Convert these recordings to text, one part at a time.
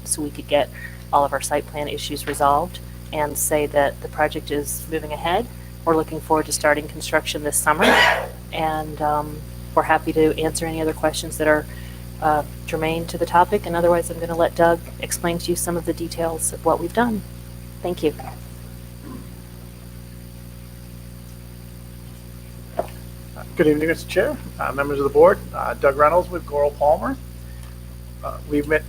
so we could get all of our site plan issues resolved and say that the project is moving ahead. We're looking forward to starting construction this summer, and we're happy to answer any other questions that are germane to the topic, and otherwise I'm going to let Doug explain to you some of the details of what we've done. Thank you. Good evening, Mr. Chair, members of the board. Doug Reynolds with Goral Palmer. We met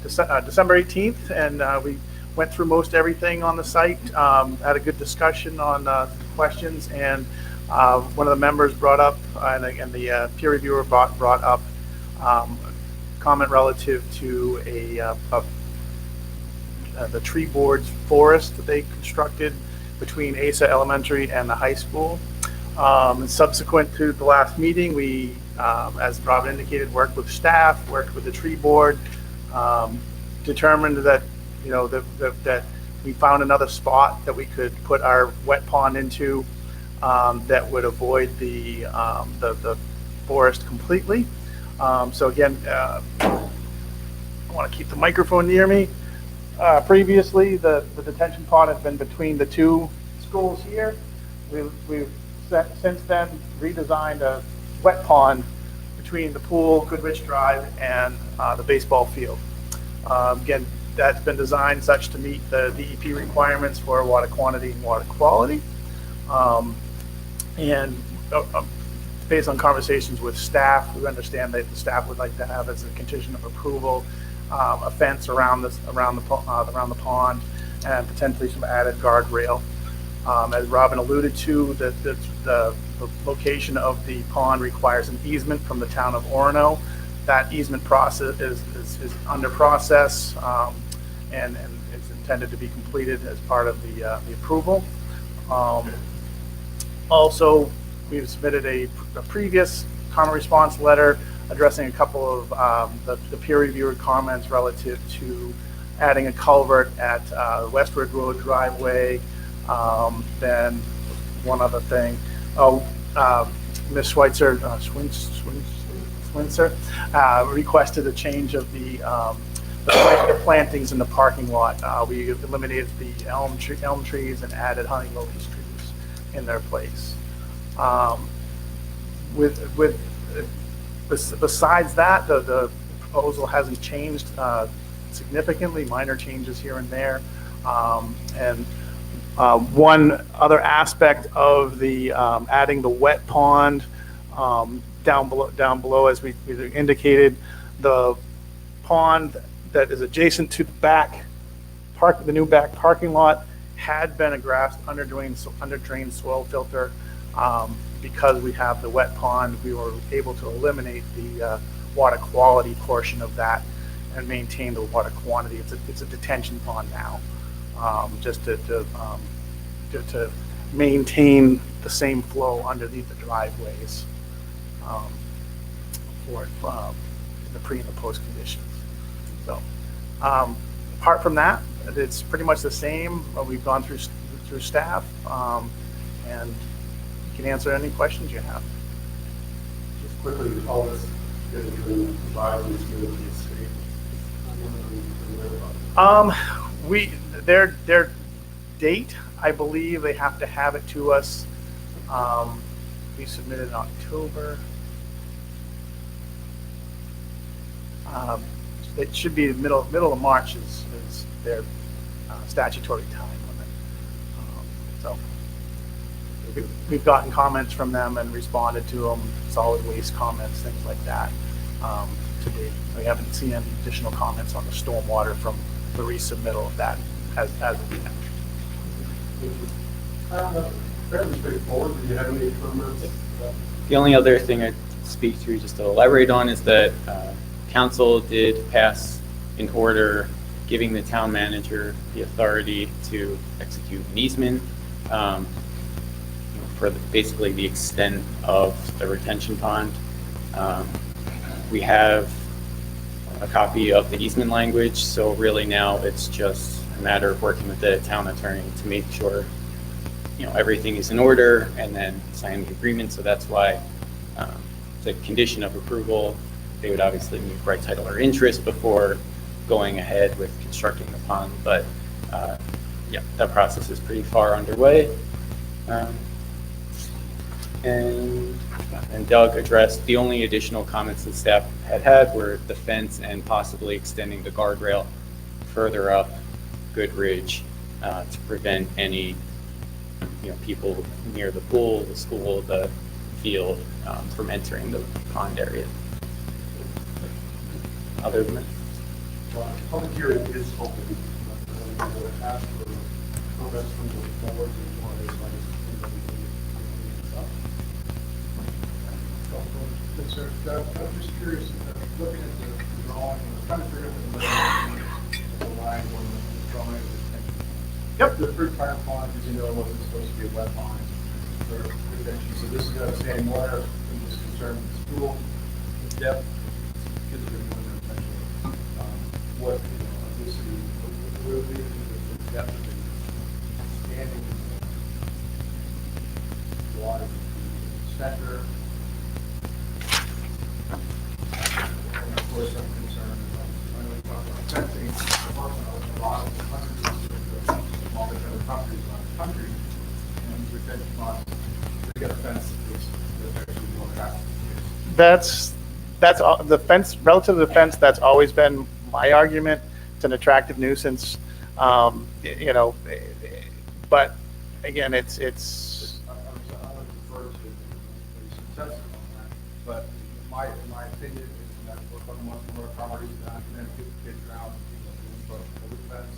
December 18th, and we went through most everything on the site, had a good discussion on questions, and one of the members brought up, and the peer reviewer brought up a comment relative to the tree boards forest that they constructed between Asa Elementary and the high school. And subsequent to the last meeting, we, as Robin indicated, worked with staff, worked with the tree board, determined that, you know, that we found another spot that we could put our wet pond into that would avoid the forest completely. So again, I want to keep the microphone near me. Previously, the detention pond has been between the two schools here. We've since then redesigned a wet pond between the pool, Goodrich Drive, and the baseball field. Again, that's been designed such to meet the DEP requirements for water quantity and water quality. Based on conversations with staff, we understand that the staff would like to have as a condition of approval a fence around the pond and potentially some added guardrail. As Robin alluded to, the location of the pond requires an easement from the town of Orono. That easement process is under process, and it's intended to be completed as part of the approval. Also, we've submitted a previous comment response letter addressing a couple of the peer reviewer comments relative to adding a culvert at Westwood Road driveway. Then one other thing. Ms. Schweitzer, Swinzer requested a change of the plantings in the parking lot. We eliminated the elm trees and added honey locust trees in their place. Besides that, the proposal hasn't changed significantly. Minor changes here and there, and one other aspect of the adding the wet pond down below, as we indicated, the pond that is adjacent to the new back parking lot had been a grass under-drained soil filter. Because we have the wet pond, we were able to eliminate the water quality portion of that and maintain the water quantity. It's a detention pond now, just to maintain the same flow underneath the driveways for the pre and the post conditions. So apart from that, it's pretty much the same. We've gone through staff, and can answer any questions you have. Just quickly, all this is between providing their date, I believe they have to have it to us. We submitted in October. It should be middle of March is their statutory time limit. So we've gotten comments from them and responded to them, solid waste comments, things like that. To date, we haven't seen any additional comments on the stormwater from the resubmittal of that as of yet. Fairly straightforward. Do you have any comments? The only other thing I'd speak to, just to elaborate on, is that council did pass an order giving the town manager the authority to execute an easement for basically the extent of the retention pond. We have a copy of the easement language, so really now it's just a matter of working with the town attorney to make sure everything is in order and then sign the agreement. So that's why the condition of approval, they would obviously need right title or interest before going ahead with constructing the pond, but yeah, that process is pretty far underway. And Doug addressed the only additional comments that staff had were the fence and possibly extending the guardrail further up Goodridge to prevent any people near the pool, the school, the field from entering the pond area. Other than that, Public hearing is open. We'll ask for comments from the board as well as I'm just curious, looking at the drawing, I'm trying to figure out the line on the drawing of the tank. Yep. The fruit fire pond, as you know, wasn't supposed to be a wet pond for retention, so this is going to stay water. I'm just concerned with the school, the depth, kids are going to go in there eventually. What, this is, we're leaving the depth of the standing water, center. And of course, I'm concerned about, when we talk about fencing, a lot of the countries, all the other countries around the country, and retention ponds, they got a fence that's actually more attractive. That's all, the fence, relative to the fence, that's always been my argument. It's an attractive nuisance, but again, it's. I would defer to the successor on that, but my opinion is that we're talking about more properties down and then kids around, but the fence,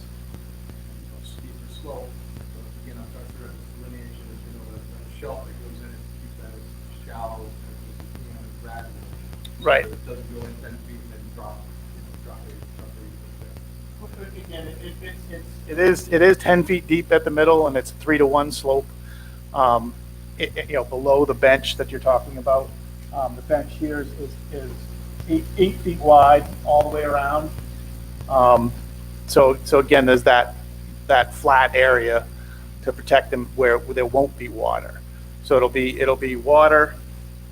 steep or slope. So again, I'm trying to figure out the delineation is, the shelf that goes in it, keep that as shallow as gradual. Right. So it doesn't go in 10 feet and then drop 8 feet. Again, it is 10 feet deep at the middle, and it's 3-to-1 slope. Below the bench that you're talking about, the bench here is 8 feet wide all the way around. So again, there's that flat area to protect them where there won't be water. So it'll be water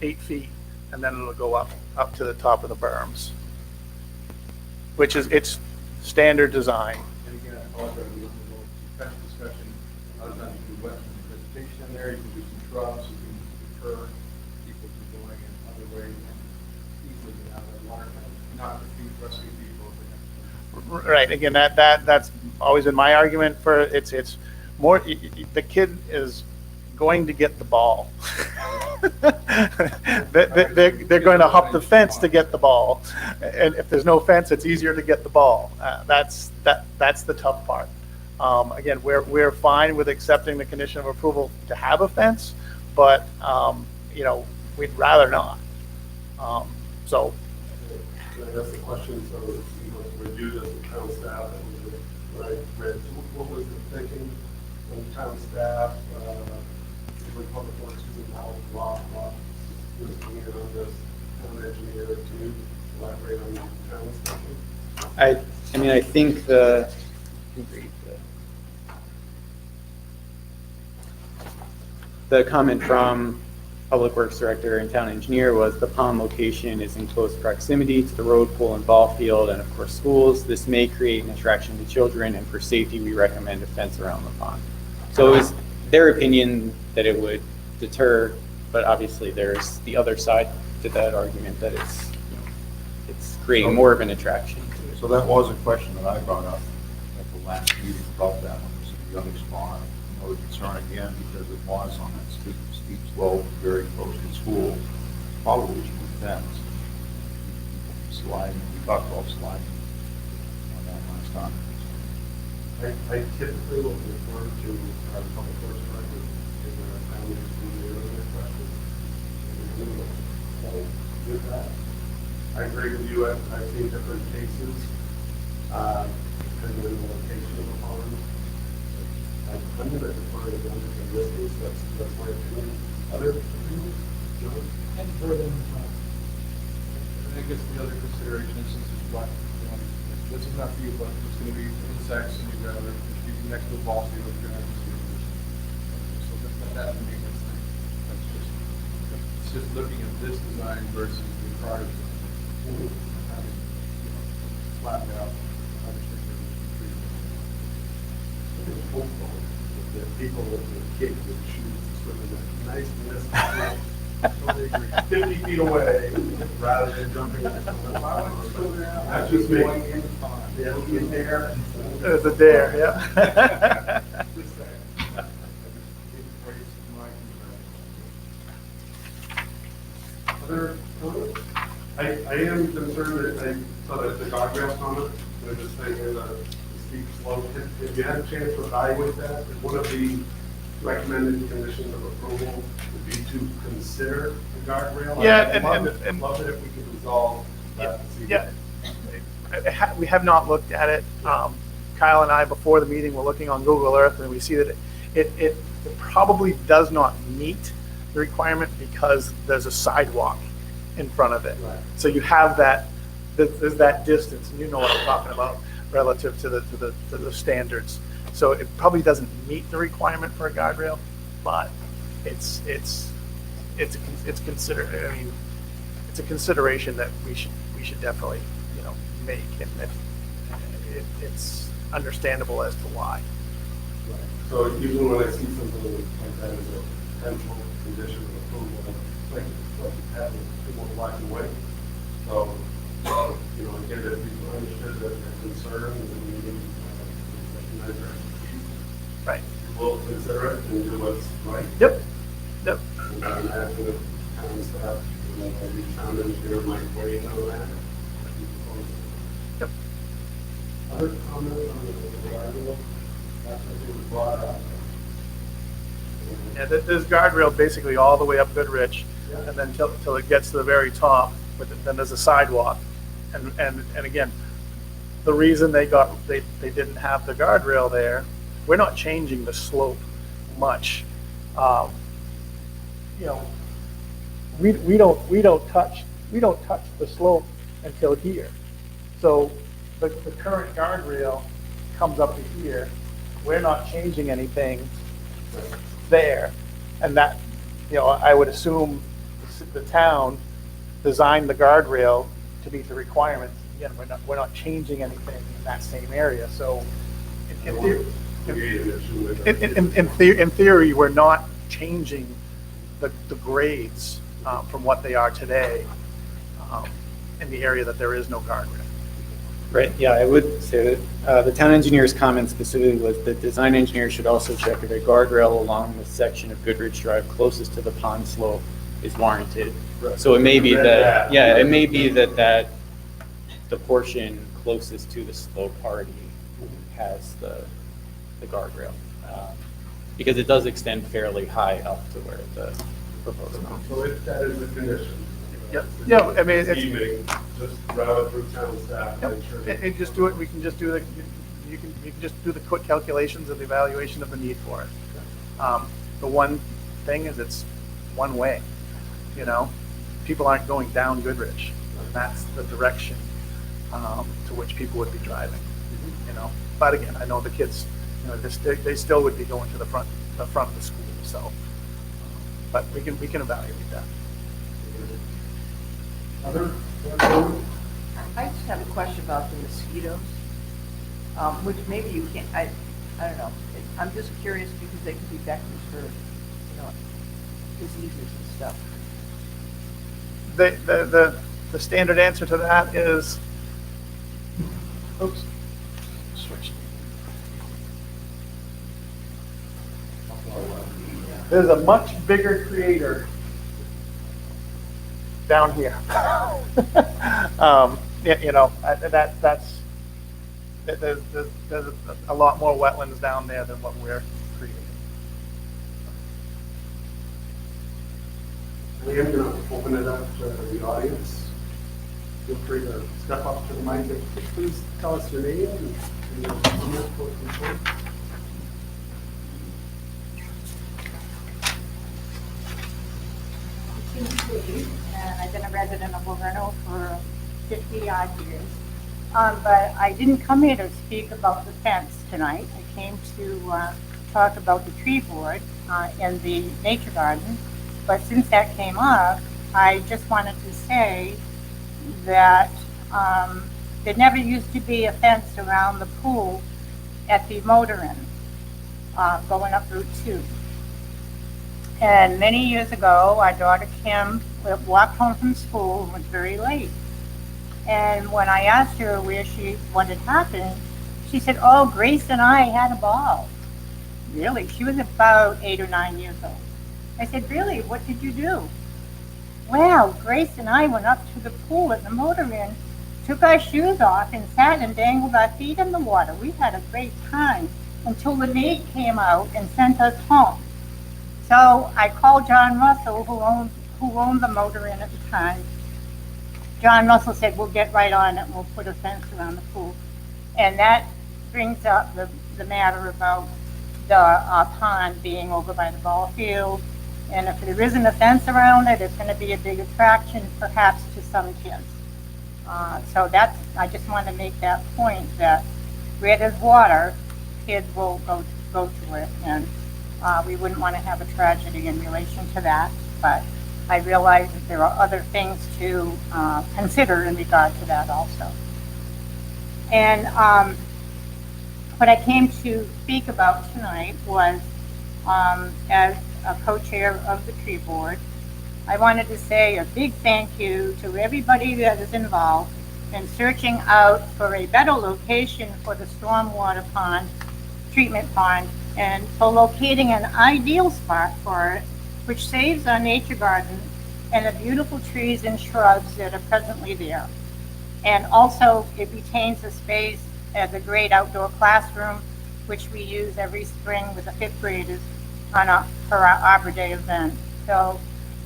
8 feet, and then it'll go up to the top of the berms, which is it's standard design. And again, I apologize, we have a little fence discussion. I was trying to do wet vegetation in there, you can do some shrubs, you can deter people from going in other ways and easily get out of that water, not to feed rescue people. Right. Again, that's always been my argument for it's more the kid is going to get the ball. They're going to hop the fence to get the ball, and if there's no fence, it's easier to get the ball. That's the tough part. Again, we're fine with accepting the condition of approval to have a fence, but we'd rather not. So. That's the question, so reviewed as a town staff, and when I read, what was the thinking of the town staff, particularly public works, and how Rob was looking in on this, town engineer to elaborate on the town's thinking? I mean, I think the comment from Public Works Director and Town Engineer was the pond location is in close proximity to the road, pool, and ball field, and of course schools. This may create an attraction to children, and for safety, we recommend a fence around the pond. So it was their opinion that it would deter, but obviously there's the other side to that argument that it's creating more of an attraction. So that was a question that I brought up at the last meeting about that one, was the young spot. Another concern again, because it was on that steep slope, very close to school, probably should be fenced. Sliding, we talked about sliding on that last time. I typically will refer to our public works director in the town engineer question. With that, I agree with you. I've seen different cases, depending on the location of the pond. I'm going to defer to them in this case. That's my opinion. Other opinions? John? And further, I guess the other consideration is since it's wet, this is not for you, but it's going to be insects and you've got other issues next to the ball field, you're going to have to see. So that's the maintenance thing. It's just looking at this design versus the prior design. Having, flattened out that people with kids would choose to swim in that nice municipal pool, totally agree, 50 feet away, rather than jumping in the pool. Why would you swim there? That's just me. Going in the pond. Yeah, in there. There's a dare, yeah. Just saying. It raises my concern. Other comments? I am concerned that I saw that the guardrail comment, they're just saying there's a steep slope. If you had a chance to evaluate that, if one of the recommended conditions of approval would be to consider the guardrail. Yeah, I'd love and love it if we could resolve that this evening. Yeah, we have not looked at it. Kyle and I, before the meeting, were looking on Google Earth, and we see that it probably does not meet the requirement because there's a sidewalk in front of it. Right. So you have that, there's that distance, and you know what I'm talking about relative to the standards. So it probably doesn't meet the requirement for a guardrail, but it's considered. I mean, it's a consideration that we should definitely make, and that it's understandable as to why. Right. So usually when I see something like that as a potential condition of approval, like having people black and white. So, again, if people understood that they're concerned and we need to recognize their expertise, Right. we'll consider it and do what's right. Yep. Yep. And I'm asking the town staff, the town engineer might weigh in on that. Yep. Other comments on the guardrail? That's what was brought up. Yeah, there's guardrail basically all the way up Goodrich, Yeah. and then till it gets to the very top, but then there's a sidewalk. And again, the reason they didn't have the guardrail there, we're not changing the slope much. We don't touch the slope until here. So the current guardrail comes up to here. We're not changing anything there. And that, I would assume the town designed the guardrail to meet the requirements. Again, we're not changing anything in that same area. So in theory, we're not changing the grades from what they are today in the area that there is no guardrail. Right, yeah, I would say that the town engineer's comment specifically was that design engineer should also check if a guardrail along the section of Goodrich Drive closest to the pond slope is warranted. Right. So it may be that, yeah, it may be that the portion closest to the slope already has the guardrail. Because it does extend fairly high up to where the proposed mountain. So that is a condition. Yep. Yeah, I mean, it's, Evening, just rather through town staff, Yep. make sure. And just do it, we can just do you can just do the quick calculations of the evaluation of the need for it. The one thing is it's one way, people aren't going down Goodrich. That's the direction to which people would be driving, But again, I know the kids, they still would be going to the front of the school, so. But we can evaluate that. Other? I just have a question about the mosquitoes, which maybe you can't, I don't know. I'm just curious because they can be vectors for, diseases and stuff. The standard answer to that is, oops, switch. There's a much bigger creator down here. There's a lot more wetlands down there than what we're creating. We am going to open it up to the audience. Feel free to step up to the mic and please tell us your name and your comment for control. And I've been a resident of Orono for 50-odd years. But I didn't come here to speak about the fence tonight. I came to talk about the tree board in the nature garden. But since that came up, I just wanted to say that there never used to be a fence around the pool at the motor inn. going up Route 2. And many years ago, our daughter Kim walked home from school and was very late. And when I asked her what had happened, she said, "Oh, Grace and I had a ball." Really? She was about 8 or 9 years old. I said, "Really? What did you do?" "Well, Grace and I went up to the pool at the motor inn, took our shoes off and sat and dangled our feet in the water. We had a great time until the maid came out and sent us home." So I called John Russell, who owned the motor inn at the time. John Russell said, "We'll get right on it and we'll put a fence around the pool." And that brings up the matter about the pond being over by the ball field. And if there isn't a fence around it, it's going to be a big attraction, perhaps, to some kids. So I just want to make that point that where there's water, kids will go to it. And we wouldn't want to have a tragedy in relation to that. But I realize that there are other things to consider in regard to that also. And what I came to speak about tonight was, as a co-chair of the tree board, I wanted to say a big thank you to everybody that is involved in searching out for a better location for the stormwater treatment pond, and for locating an ideal spot for it, which saves our nature garden and the beautiful trees and shrubs that are presently there. And also, it retains the space as a great outdoor classroom, which we use every spring with the fifth graders for our Arbor Day event. So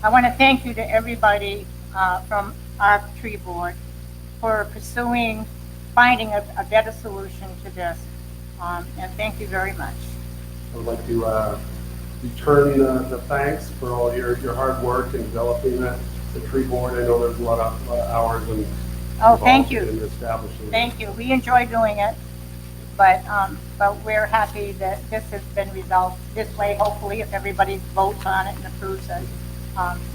I want to thank you to everybody from our tree board for finding a better solution to this. And thank you very much. I would like to return the thanks for all your hard work in developing the tree board. I know there's a lot of hours and Oh, thank you. in establishing. Thank you. We enjoy doing it, but we're happy that this has been resolved this way, hopefully, if everybody votes on it and approves it.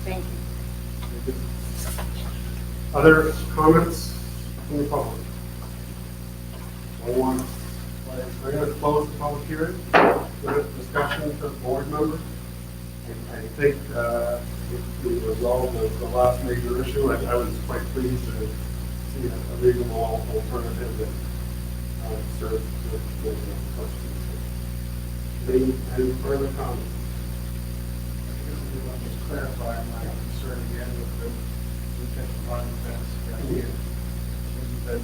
Thank you. Other comments from the public? I'm going to close the public hearing. Discussion for the board members. I think we resolved the last major issue. I was quite pleased to see a reasonable alternative that served the questions. Any further comments? Let me just clarify my concern again with the retention pond fence. The idea is that the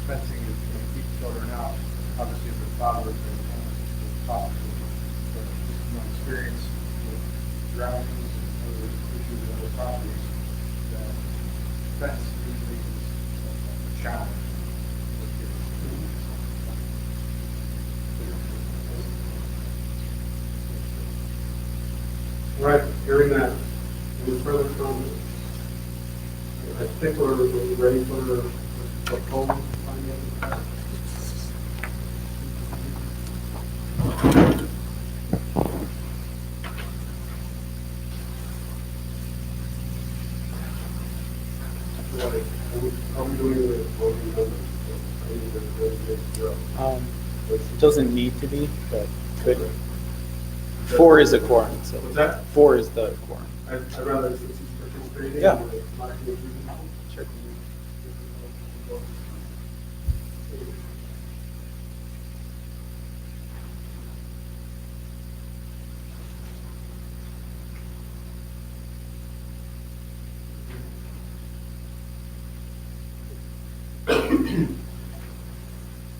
fencing is going to keep children out. Obviously, if the father is going to talk, but just from my experience with drownings and other issues in other properties, that fence usually is a challenge. All right, hearing that, any further comments? I think we're ready for the proposed financial. Are we doing the voting numbers? It doesn't need to be, but could. 4 is a quorum, so. What's that? 4 is the quorum. I'd rather, since he's participating. Yeah. Sure.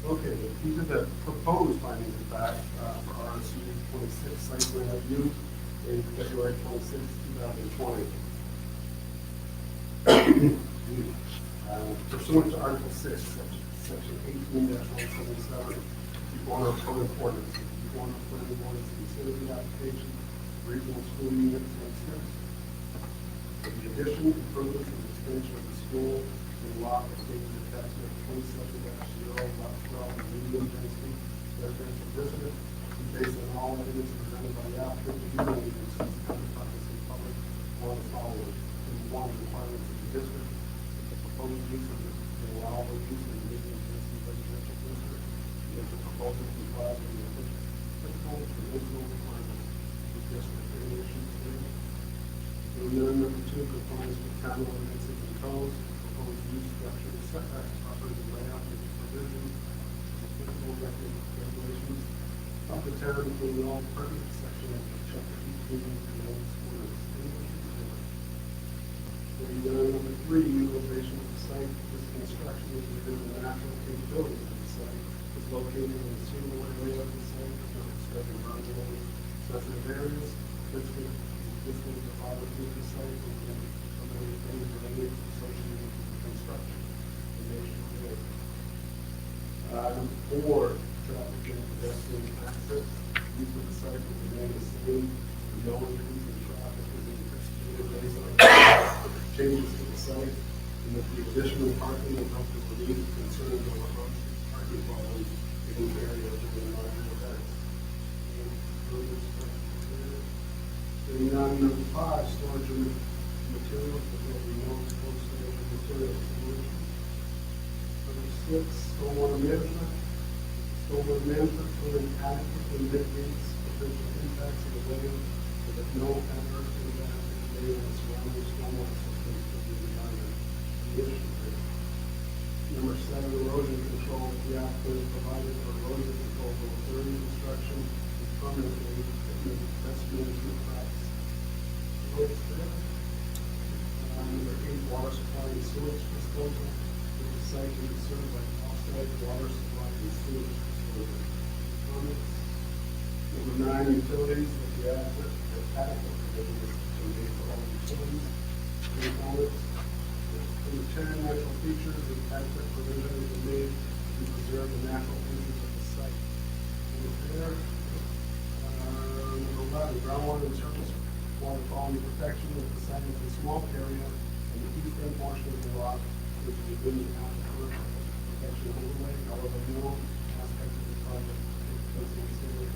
Okay, these are the proposed findings of fact for RSU 26 site plan review in February 26, 2020. Pursuant to Article 6, Section 18-177, the owner of code of ordinance, the owner of planning board to consider the application of regional school unit 26 for the addition, improvements, and expansion of the school in lot located in tax map 27-0, lot 12, medium density residential district, and based on all evidence presented by the applicant, the unit agencies, covered by the city public, on the following. Number one, the requirements of the district, the proposed use of the allowable use of the medium density residential district, the proposal complies with the typical site for local requirements of district regulations. Number 2, compliance with town ordinances and codes, proposed use structure, setbacks, property layout, and provisions, applicable regulations of the town, including all pertinent sections of chapter 18 and all ordinance. Number 3, utilization of the site. This construction is within the natural capabilities of the site. Is located in the suitable area of the site, not disturbing boundary sensitive areas. This will provide to the site and promote any related associated with the construction. Number 4, traffic and pedestrian access. Use of the site will remain the same. No increase in traffic is anticipated based on changes to the site, and that the additional parking will help to relieve concerns over parking problems in the area during larger events. Number 5, storage of materials, but there will be no exposed storage of materials. Number 6, stormwater management. Stormwater management plan adequately mitigates potential impacts of the land, so that no adverse impact may on surrounding stormwater systems to the environment. Number 7, erosion control. The applicant provided for erosion control during construction and permanently best management practice. Number 8, water supply and sewage disposal. The site can be served by off-site water supply and sewage disposal. Comments? Number 9, utilities. That the adequate provision is made for all utilities. Any comments? Number 10, natural features. The adequate provision is made to preserve the natural features of the site. Number 11, groundwater and surface water quality protection of the site is a small area and the eastern portion of the rock which is within the aquifer protection overlay. However, no aspect of the project is considered.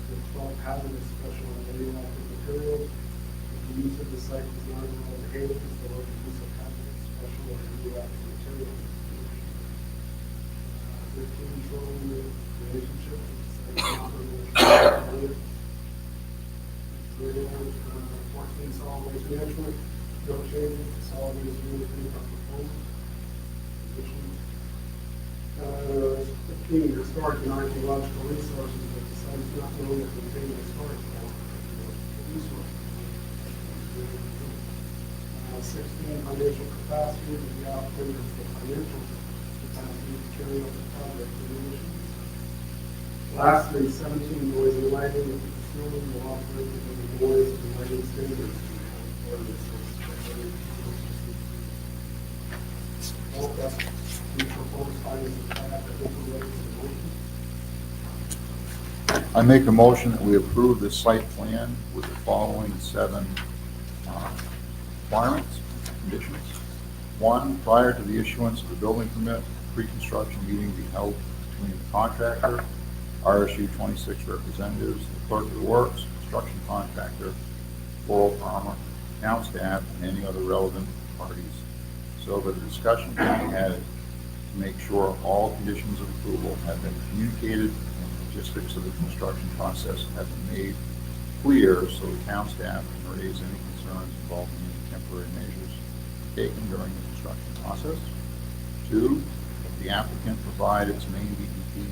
The 12, hazardous special and radioactive materials. The use of the site is not involved in the work use of hazardous special or radioactive materials. 15, controlling the relationship with the site operator. 14, solid waste management. No changes to solid waste management are proposed. 15, historic and archaeological resources. That the site is not known to contain historic resources. 16, financial capacity. The applicant is the financial capacity to carry out the project conditions. Lastly, 17, noise and lighting. The facility will operate within the noise and lighting standards. All that the proposed findings of fact that overlays the motion. I make a motion that we approve the site plan with the following 7 requirements, conditions. 1, prior to the issuance of the building permit, pre-construction meeting be held between the contractor, RSU 26 representatives, the clerk of the works, construction contractor, Floral Farmer, town staff, and any other relevant parties, so that a discussion can be had to make sure all conditions of approval have been communicated and logistics of the construction process have been made clear, so the town staff can raise any concerns involving any temporary measures taken during the construction process. 2, that the applicant provide its main DEP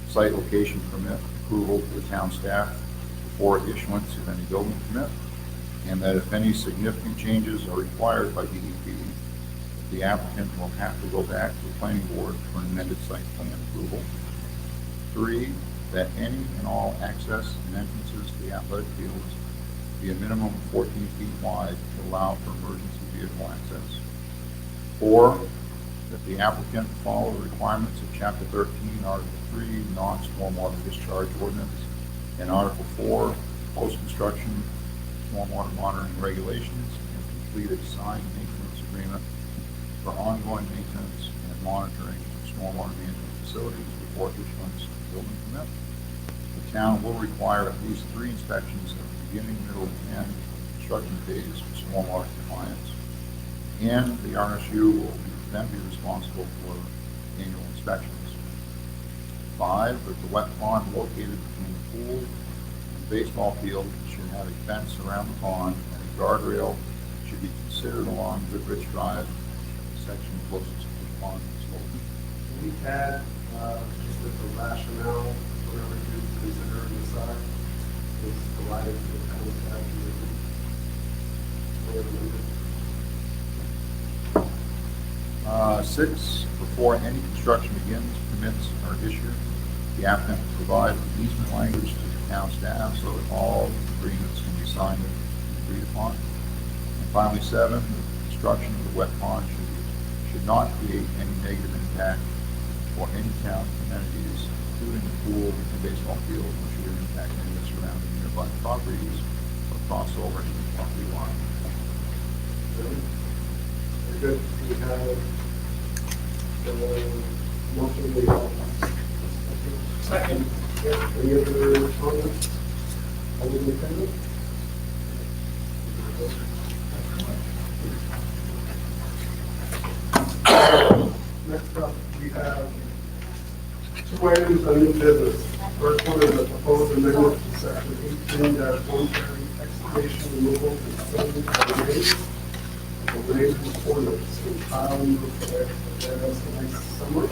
site location permit approval to the town staff before issuance of any building permit, and that if any significant changes are required by DEP, the applicant will have to go back to the planning board for an amended site plan approval. 3, that any and all access and entrances to the athletic fields be a minimum of 14 feet wide to allow for emergency vehicle access. 4, that the applicant follow the requirements of Chapter 13, Article 3, non-stormwater discharge ordinance, and Article 4, post-construction stormwater monitoring regulations, and complete a signed maintenance agreement for ongoing maintenance and monitoring of stormwater management facilities before issuance of the building permit. The town will require at least 3 inspections at the beginning, middle, and end of the construction phase for stormwater compliance, and the RSU will then be responsible for annual inspections. 5, that the wet pond located between the pool and baseball field should have a fence around the pond, and a guardrail should be considered along Goodrich Drive, the section closest to the pond slope. We had, just as a rationale, whatever you consider in the side, was provided to the town staff. And 6, before any construction begins, permits are issued, the applicant will provide easement language to the town staff so that all agreements can be signed and agreed upon. And finally, 7, the construction of the wet pond should not create any negative impact for any town amenities, including the pool and baseball field, which would impact any of the surrounding nearby properties or cross over any property line. very good. We have motion made. Second. Any other comments? All those in favor? Next up, we have 2 items on new business. First one is a proposed amendment to section 18-130 excavation removal and filling of remains. The remains ordinance, and Kyle, you will prepare us a nice summary.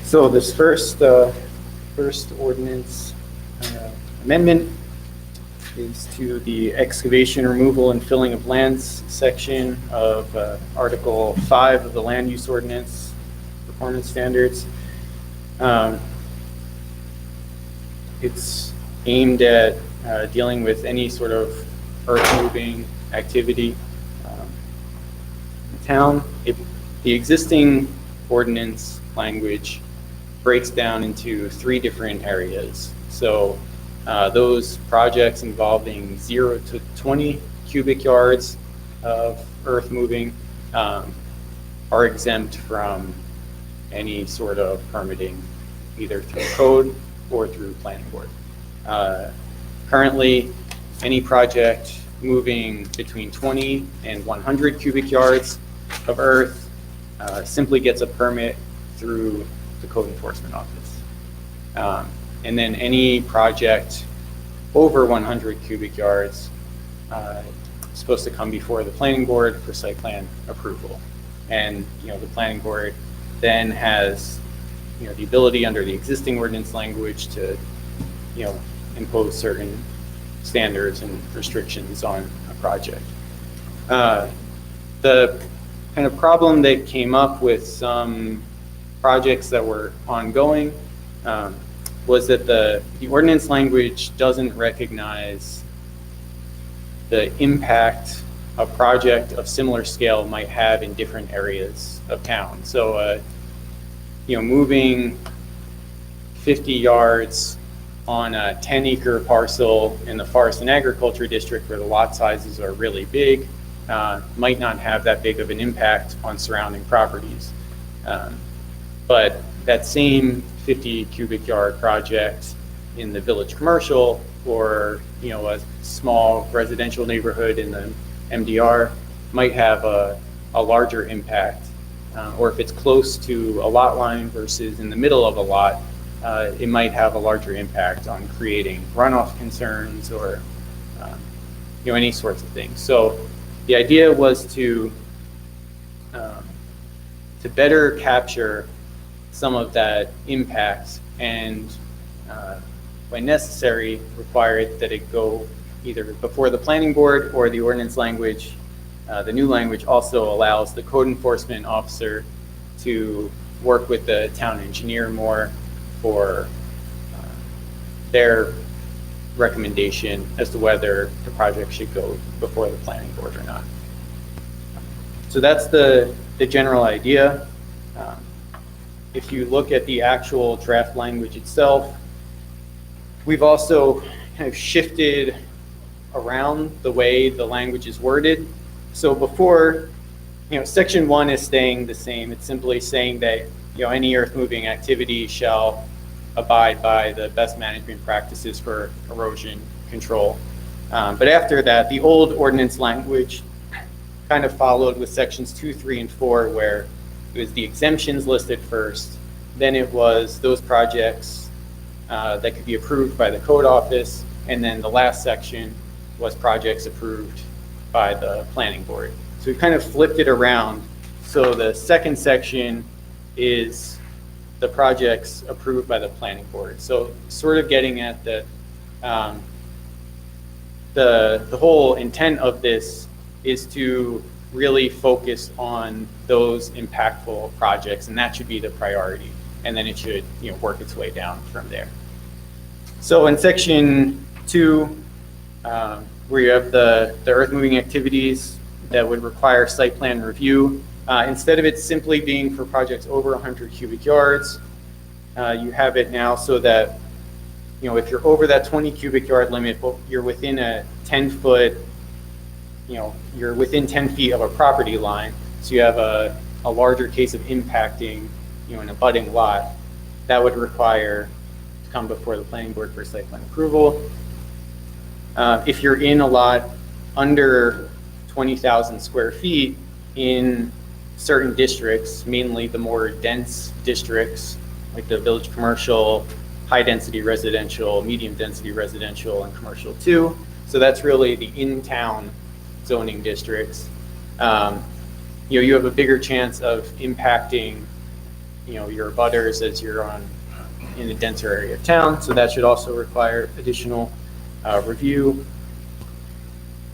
So this first ordinance amendment is to the excavation, removal, and filling of lands section of Article 5 of the Land Use Ordinance Performance Standards. It's aimed at dealing with any sort of earth-moving activity in the town. The existing ordinance language breaks down into 3 different areas. So those projects involving 0 to 20 cubic yards of earth moving are exempt from any sort of permitting, either through code or through planning board. Currently, any project moving between 20 and 100 cubic yards of earth simply gets a permit through the code enforcement office. And then any project over 100 cubic yards is supposed to come before the planning board for site plan approval. And the planning board then has the ability under the existing ordinance language to impose certain standards and restrictions on a project. The kind of problem that came up with some projects that were ongoing was that the ordinance language doesn't recognize the impact a project of similar scale might have in different areas of town. So, moving 50 yards on a 10-acre parcel in the Forest and Agriculture District where the lot sizes are really big might not have that big of an impact on surrounding properties. But that same 50 cubic yard project in the village commercial or a small residential neighborhood in the MDR might have a larger impact. Or if it's close to a lot line versus in the middle of a lot, it might have a larger impact on creating runoff concerns or any sorts of things. So the idea was to better capture some of that impact and when necessary required that it go either before the planning board or the ordinance language. The new language also allows the code enforcement officer to work with the town engineer more for their recommendation as to whether the project should go before the planning board or not. So that's the general idea. If you look at the actual draft language itself, we've also kind of shifted around the way the language is worded. So before, section 1 is staying the same. It's simply saying that any earth moving activity shall abide by the best management practices for erosion control. But after that, the old ordinance language kind of followed with sections 2, 3, and 4, where it was the exemptions listed first, then it was those projects that could be approved by the code office, and then the last section was projects approved by the planning board. So we kind of flipped it around. So the second section is the projects approved by the planning board. So sort of getting at the whole intent of this is to really focus on those impactful projects, and that should be the priority. And then it should, work its way down from there. So in section 2, where you have the earth moving activities that would require site plan review, instead of it simply being for projects over 100 cubic yards, you have it now so that, if you're over that 20 cubic yard limit, but you're within a 10-foot, you're within 10 feet of a property line, so you have a larger case of impacting, an abutting lot, that would require to come before the planning board for site plan approval. If you're in a lot under 20,000 square feet in certain districts, mainly the more dense districts, like the village commercial, high density residential, medium density residential, and commercial 2. So that's really the in-town zoning districts. You have a bigger chance of impacting, your abutters as you're in a denser area of town. So that should also require additional review.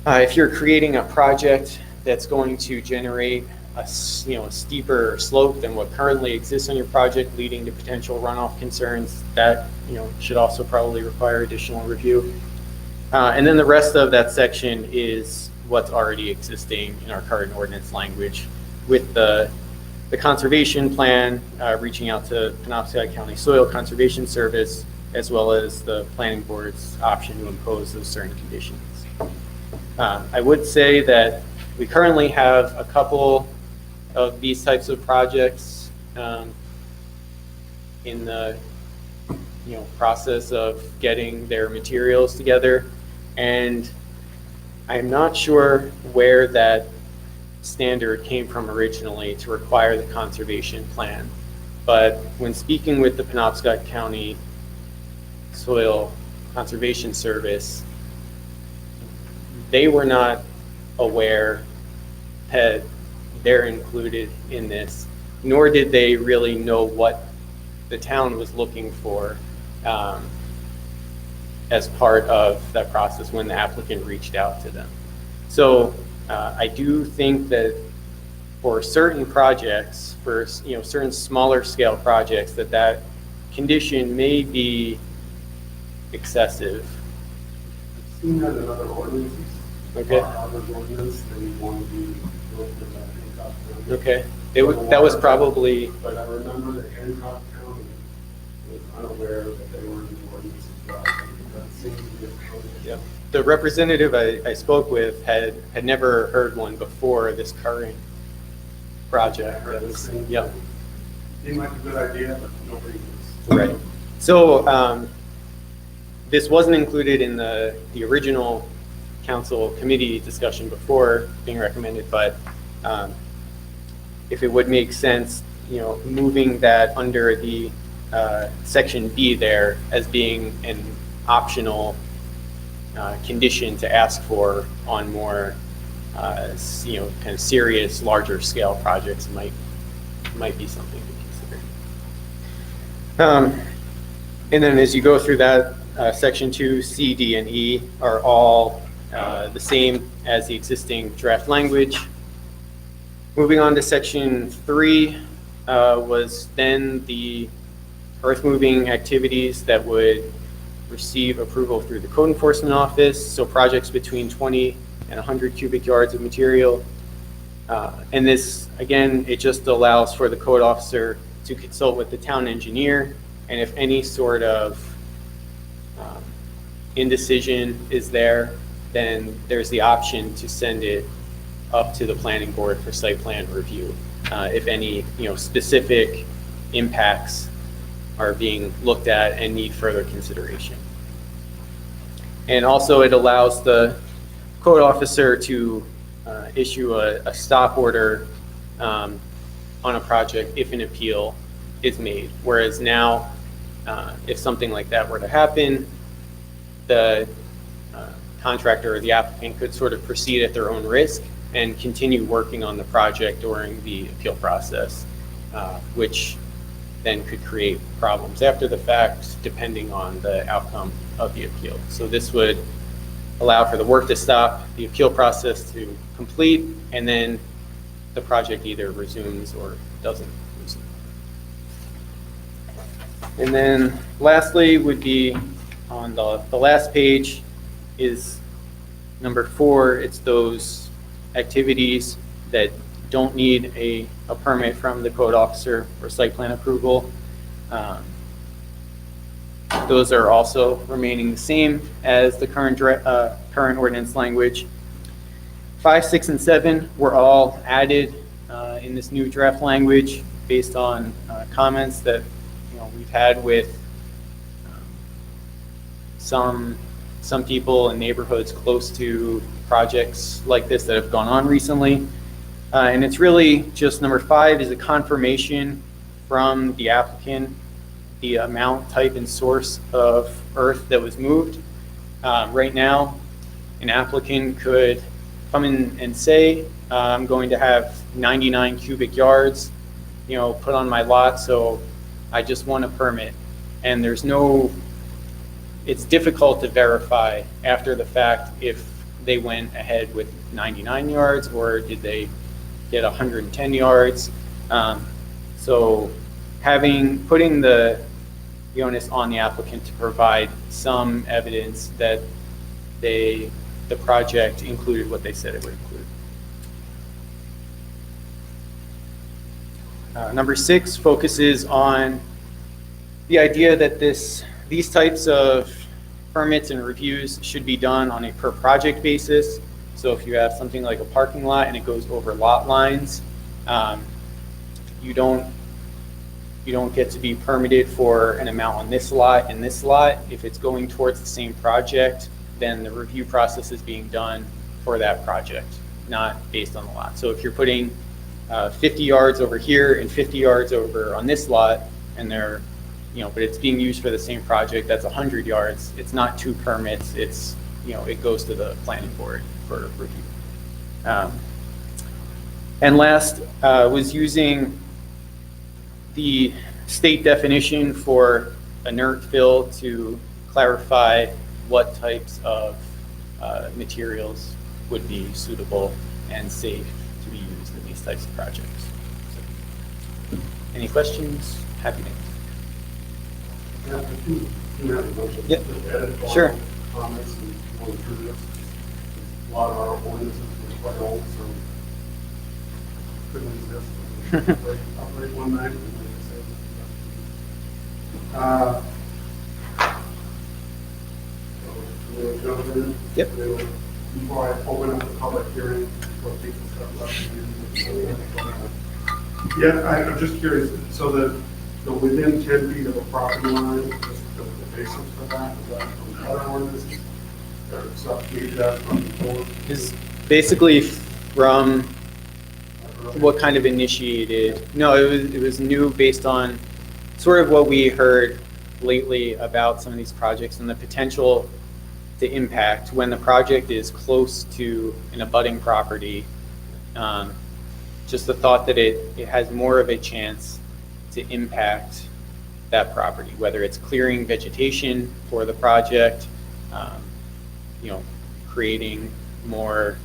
If you're creating a project that's going to generate a steeper slope than what currently exists on your project, leading to potential runoff concerns, that should also probably require additional review. And then the rest of that section is what's already existing in our current ordinance language, with the conservation plan, reaching out to Penobscot County Soil Conservation Service, as well as the planning board's option to impose those certain conditions. I would say that we currently have a couple of these types of projects in the process of getting their materials together, and I'm not sure where that standard came from originally to require the conservation plan, but when speaking with the Penobscot County Soil Conservation Service, they were not aware that they're included in this, nor did they really know what the town was looking for as part of that process when the applicant reached out to them. So I do think that for certain projects, for certain smaller scale projects, that condition may be excessive. I've seen that in other ordinances. Okay. Other ordinance, they want to be built for that Hancock County. Okay. That was probably. But I remember that Hancock County was unaware that they were in the ordinance as well. That seems to be a code. Yep. The representative I spoke with had never heard one before this current project. That was, yep. Seemed like a good idea, but nobody was. Right. So this wasn't included in the original council committee discussion before being recommended, but if it would make sense, moving that under the section B there as being an optional condition to ask for on more, kind of serious, larger scale projects might be something to consider. And then as you go through that, section 2, C, D, and E are all the same as the existing draft language. Moving on to section 3 was then the earth moving activities that would receive approval through the code enforcement office. So projects between 20 and 100 cubic yards of material. And this, again, it just allows for the code officer to consult with the town engineer, and if any sort of indecision is there, then there's the option to send it up to the planning board for site plan review. If any, specific impacts are being looked at and need further consideration. And also it allows the code officer to issue a stop order on a project if an appeal is made. Whereas now, if something like that were to happen, the contractor or the applicant could sort of proceed at their own risk and continue working on the project during the appeal process, which then could create problems after the fact, depending on the outcome of the appeal. So this would allow for the work to stop, the appeal process to complete, and then the project either resumes or doesn't resume. And then lastly would be on the last page is number 4. It's those activities that don't need a permit from the code officer or site plan approval. Those are also remaining the same as the current ordinance language. 5, 6, and 7 were all added in this new draft language based on comments that we've had with some people in neighborhoods close to projects like this that have gone on recently. And it's really just number 5 is a confirmation from the applicant the amount, type, and source of earth that was moved. Right now, an applicant could come in and say, I'm going to have 99 cubic yards, put on my lot, so I just want a permit. And it's difficult to verify after the fact if they went ahead with 99 yards or did they get 110 yards. So putting the onus on the applicant to provide some evidence that the project included what they said it would include. Number 6 focuses on the idea that these types of permits and reviews should be done on a per project basis. So if you have something like a parking lot and it goes over lot lines, you don't get to be permitted for an amount on this lot and this lot. If it's going towards the same project, then the review process is being done for that project, not based on the lot. So if you're putting 50 yards over here and 50 yards over on this lot, and they're, but it's being used for the same project, that's 100 yards. It's not 2 permits. It's, it goes to the planning board for review. And last was using the state definition for inert fill to clarify what types of materials would be suitable and safe to be used in these types of projects. So, any questions? Happy to answer. Yep. Sure. Comments and going through this. A lot of our ordinances are quite old, so couldn't exist. Operate one night. We'll jump in. Yep. Before I open up the public hearing, for people stuff left. Yeah, I'm just curious. So the within 10 feet of a property line, the basis for that, is that from other ordinances? Or substitute that from before? Is basically from what kind of initiated? No, it was new based on sort of what we heard lately about some of these projects and the potential to impact when the project is close to an abutting property. Just the thought that it has more of a chance to impact that property, whether it's clearing vegetation for the project, creating more,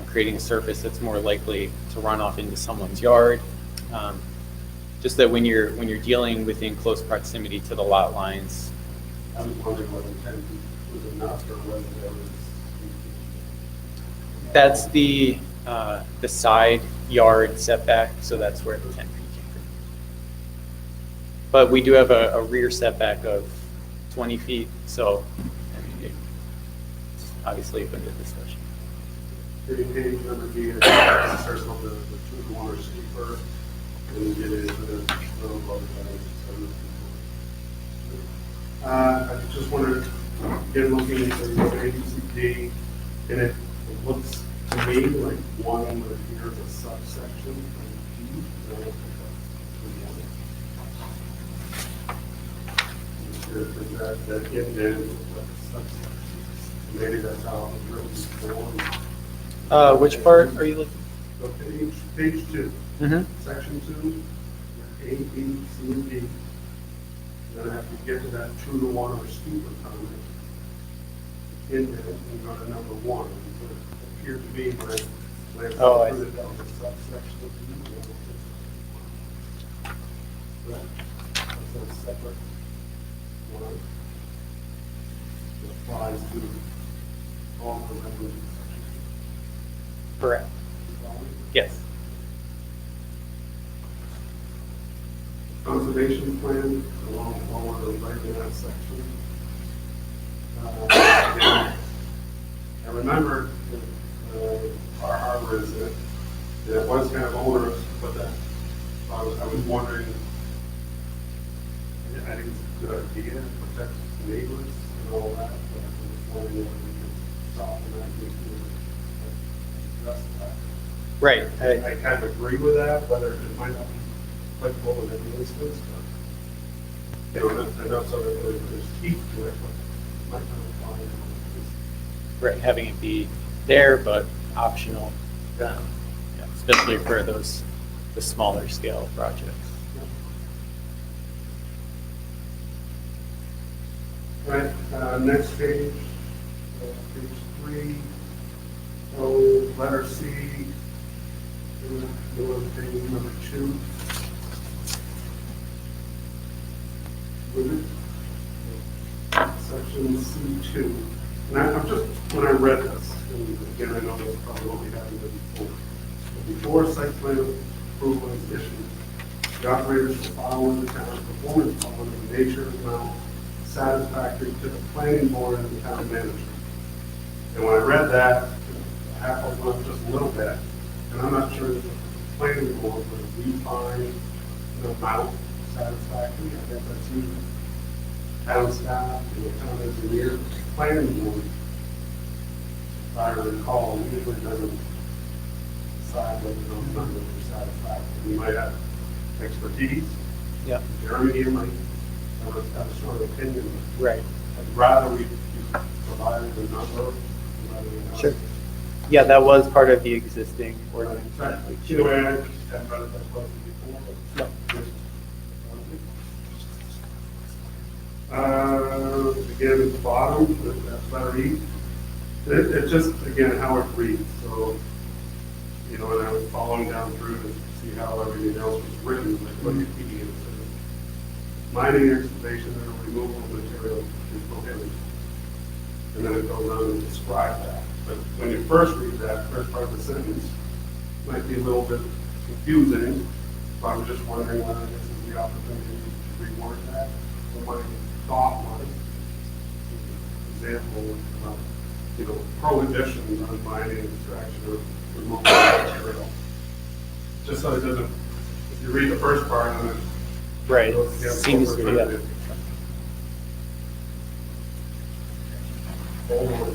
creating a surface that's more likely to run off into someone's yard. Just that when you're dealing within close proximity to the lot lines. I was wondering whether 10 feet was enough or whether there was. That's the side yard setback, so that's where the 10 feet came from. But we do have a rear setback of 20 feet, so it's obviously open to discussion. Page number B, the 2-to-1 or steeper. and get into the little bit I just wanted to get looking at the ABCD, and it looks to me like one over here is a subsection of D. I don't think that's the other. Is that indent like a subsection? Maybe that's how it was written before. Which part are you looking? So page 2, Mm-hmm. section 2, A, B, C, and D. Then after you get to that 2 to 1 or steeper comment, indent and go to number 1. So it appeared to me when I Oh, I put see. it, that was a subsection of D. Right. That's a separate one. It applies to all the language sections. Correct. Yes. Conservation plan, along forward or right in that section. Again, I remember our resident, and it was kind of onerous, but that, I was wondering, I think it's a good idea to protect neighbors and all that, but I was wondering if we could soften that, make it address that. Right. I kind of agree with that, whether it might not be applicable in every instance, but, you know, I know some of there's teeth to it, but it might not apply in all Right. Having it be there, but optional, yeah, especially for the smaller scale projects. cases. Right, next page, page 3, so letter C, page number 2. With it, section C2. And I'm just, when I read this, and again, I know this probably won't be happening before, but before site plan approval is issued, the operators will follow the town's performance plan of the nature and amount satisfactory to the planning board and the town manager. And when I read that, I happened to look just a little bit, and I'm not sure that the planning board would define the amount satisfactory. I think that's usually town staff, the town engineer, planning board. If I recall, usually doesn't decide whether those numbers are satisfactory. We might have expertise. Yeah. Jeremy here might have a strong opinion. Right. I'd rather we provide the number rather than. Sure. Yeah, that was part of the existing ordinance. Either way, I haven't read it that closely before, but. Again, at the bottom, that's letter E. It's just, again, how it reads. So, you know, and I was following down through to see how everything else was written, like what you see. It says, mining, excavation, or removal of material is prohibited. And then it goes on to describe that. But when you first read that first part of the sentence, it might be a little bit confusing. So I was just wondering whether this is the opportunity to reword that. So my thought was, example, you know, prohibitions on mining, extraction, or removal of material. Just so it doesn't, if you read the first part and then. Right. Goes together, Seems to be, yeah. Forward.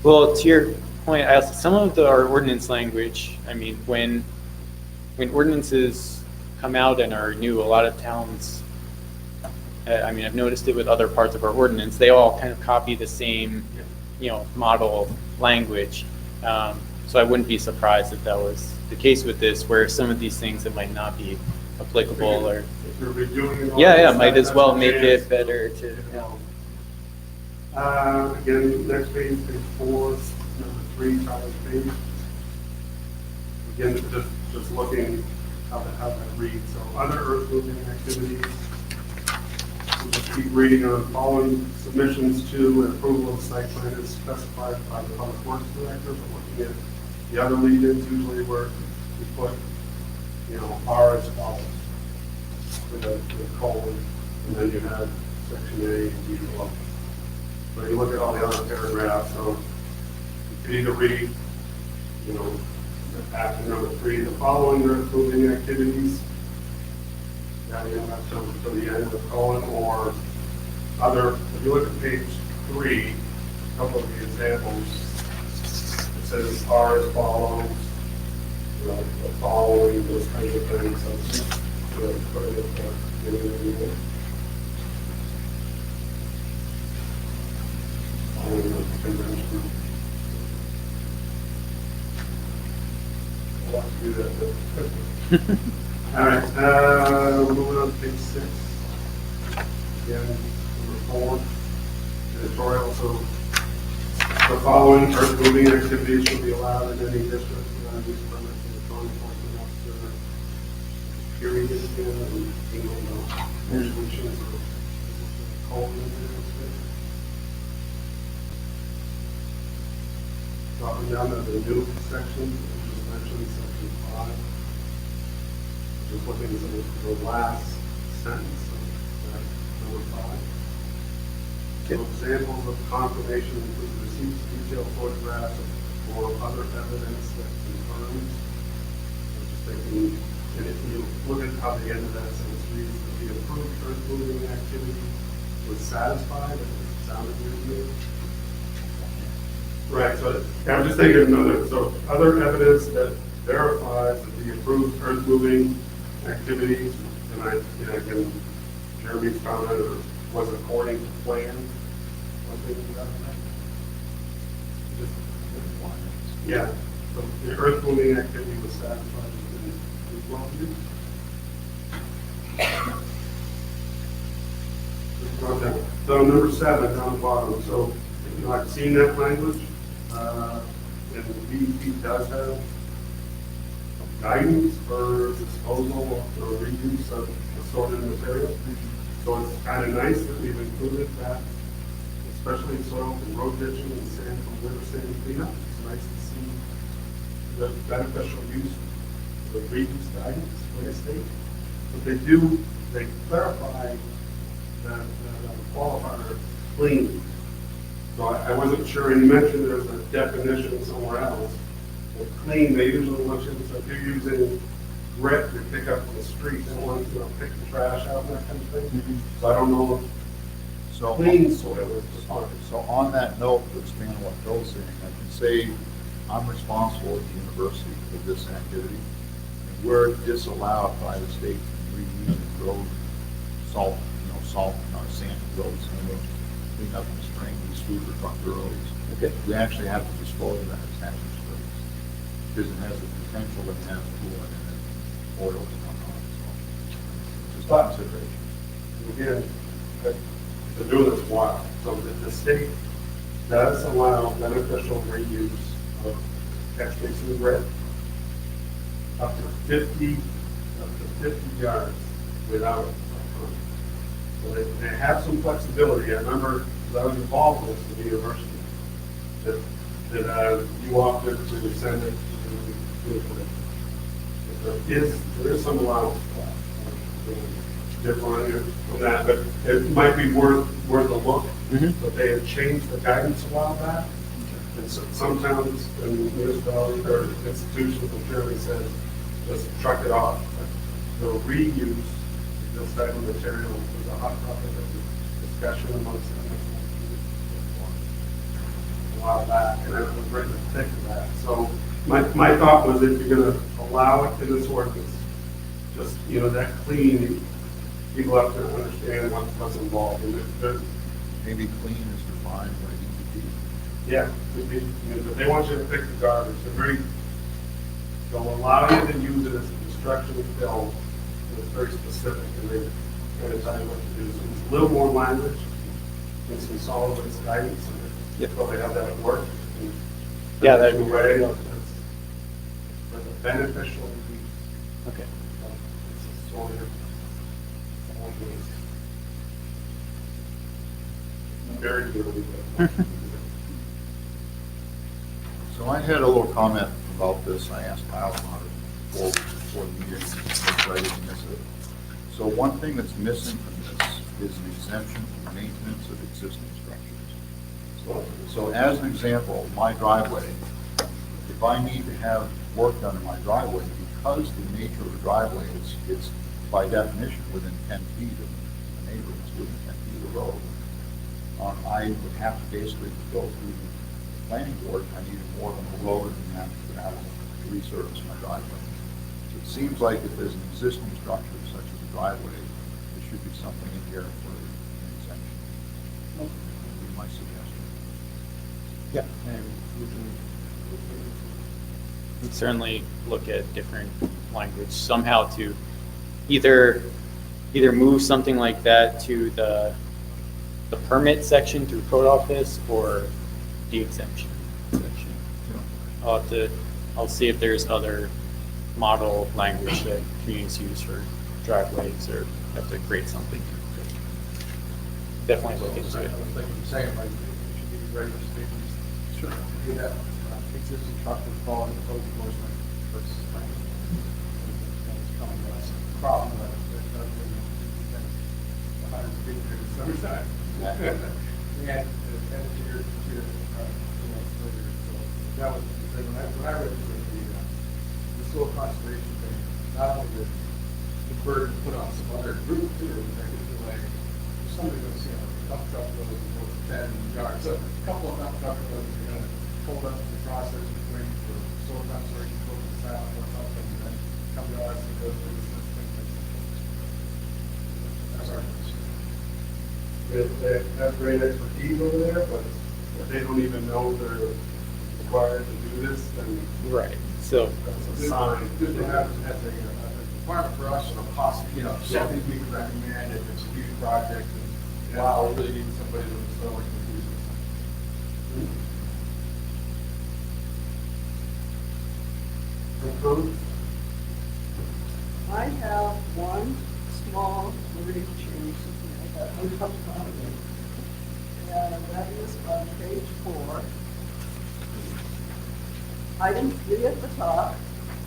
Well, to your point, some of our ordinance language, I mean, when ordinances come out and are new, a lot of towns, I mean, I've noticed it with other parts of our ordinance, they all kind of copy the same, you know, model language. So I wouldn't be surprised if that was the case with this, where some of these things that might not be applicable or. If you're redoing. all Yeah, this, might as that's well a make chance it better to, you yeah. know. Again, next page, page 4, number 3, title page. Again, just looking how that reads. So other earth moving activities. We'll just keep reading on following submissions to and approval of site plan is specified by the public works director. But looking at the other lead-ins, usually where we put, you know, R as follows with a colon, and then you have section A and B below. So you look at all the other paragraphs, so you can either read, you know, after number 3, the following earth moving activities. Yeah, you know, that's to the end of the colon, or other, if you look at page 3, a couple of the examples, it says are as follows, you know, the following, those kinds of things. So, you know, put it at the beginning of the year. Following the convention. I'll have to do that. All right, moving on to page 6. Again, number 4, editorial. So the following earth moving activities shall be allowed in any district without use permit from the code enforcement officer. Period, and resolutions or colon. Dropping down to the new section, which is mentioned section 5. Just looking at the last sentence of number 5. So examples of confirmation include receipts, detailed photographs, or other evidence that confirms. I'm just thinking, and if you look at how the end of that sentence reads, that the approved earth moving activity was satisfied, if it sounded weird to me. Right, so I'm just thinking another, so other evidence that verifies that the approved earth moving activities, and I, you know, again, Jeremy's comment was according to plan. Yeah, so the earth moving activity was satisfied within 12 years. Just drop down. So number 7 down the bottom, so, you know, I've seen that language, and the DEP does have guidance for disposal or reuse of assorted material. So it's kind of nice that we've included that, especially soil from road ditching and sand from river sand cleanup. It's nice to see the beneficial use of the reuse guidance for the state. But they clarify that qualifier clean. So I wasn't sure, and you mentioned there's a definition somewhere else. Well, clean, they usually want you, so if you're using grit to pick up the street, they want to, you know, pick the trash out and that kind of thing. So I don't know if So, clean soil is defined. so on that note, to expand on what Joe's saying, I can say I'm responsible at the university for this activity. And we're disallowed by the state from reusing road salt, salt in our sand roads, clean up the spring, we sweep or truck the roads. Okay. We actually have to dispose of that as hazardous waste, because it has the potential to have fluoride in it, oils and whatnot, so just a consideration. Again, I've been doing this a while, so the state does allow beneficial reuse of catch basin grit up to 50 yards without a permit. So they have some flexibility. I remember, because I was involved with this at the university, that you opted to send it to there is some allowance for that. Different from that, but it might be worth a look. But they have changed the guidance a while back. And so some towns and municipalities or institutions will clearly says, just truck it off. The reuse of this type of material was a hot topic of discussion amongst them a while back, and it was right in the thick of that. So my thought was, if you're going to allow it in this ordinance, just, that clean, people have to understand what's involved. And Maybe clean is defined by DEP. yeah, but they want you to pick the garbage. They'll allow you to use it as a construction fill, and it's very specific, and they kind of tell you what to do. So it's a little more language and some solid waste guidance. You probably have that at work. Yeah, that'd be way. great. For the beneficial use. Okay. It's a sort of waste. Very good. So I had a little comment about this. I asked Kyle about it before the meeting, so I didn't miss it. So one thing that's missing from this is an exemption for maintenance of existing structures. So as an example, my driveway, if I need to have work done in my driveway, because the nature of the driveway is, it's by definition within 10 feet of the neighbor, it's within 10 feet of the road. I would have to basically go through the planning board, I needed more than a road and have to gravel to resurface my driveway. So it seems like if there's an existing structure such as a driveway, there should be something in here for an exemption. That would be my suggestion. Yeah. And we can certainly look at different language somehow to either move something like that to the permit section through code office or the exemption section. I'll see if there's other model language that communities use for driveways, or have to create something. Definitely look into I it. was thinking the same, like, it should be regular statements. Sure. Do that, existing truck would fall into code enforcement versus planning. And it's coming to us, problem that doesn't really, the hundreds of people in the summertime. And engineered to, further, so that was, when I read the soil conservation thing, not only the burden put on some other group too, but I could feel like, if somebody goes, dump truck goes and goes 10 yards, so a couple of dump truck goes, you're gonna hold up the process of waiting for soil conservation, focus out or something, and then come to us and go through this thing. That's our concern. They have great expertise over there, but if they don't even know they're required to do this, then Right. So that's a sign. Good to have as a requirement for us, or possibly, something we can recommend if it's a huge project, and wow, we really need somebody to install like I have one small wording change that I come from, and that is on page 4. Item 3 at the top,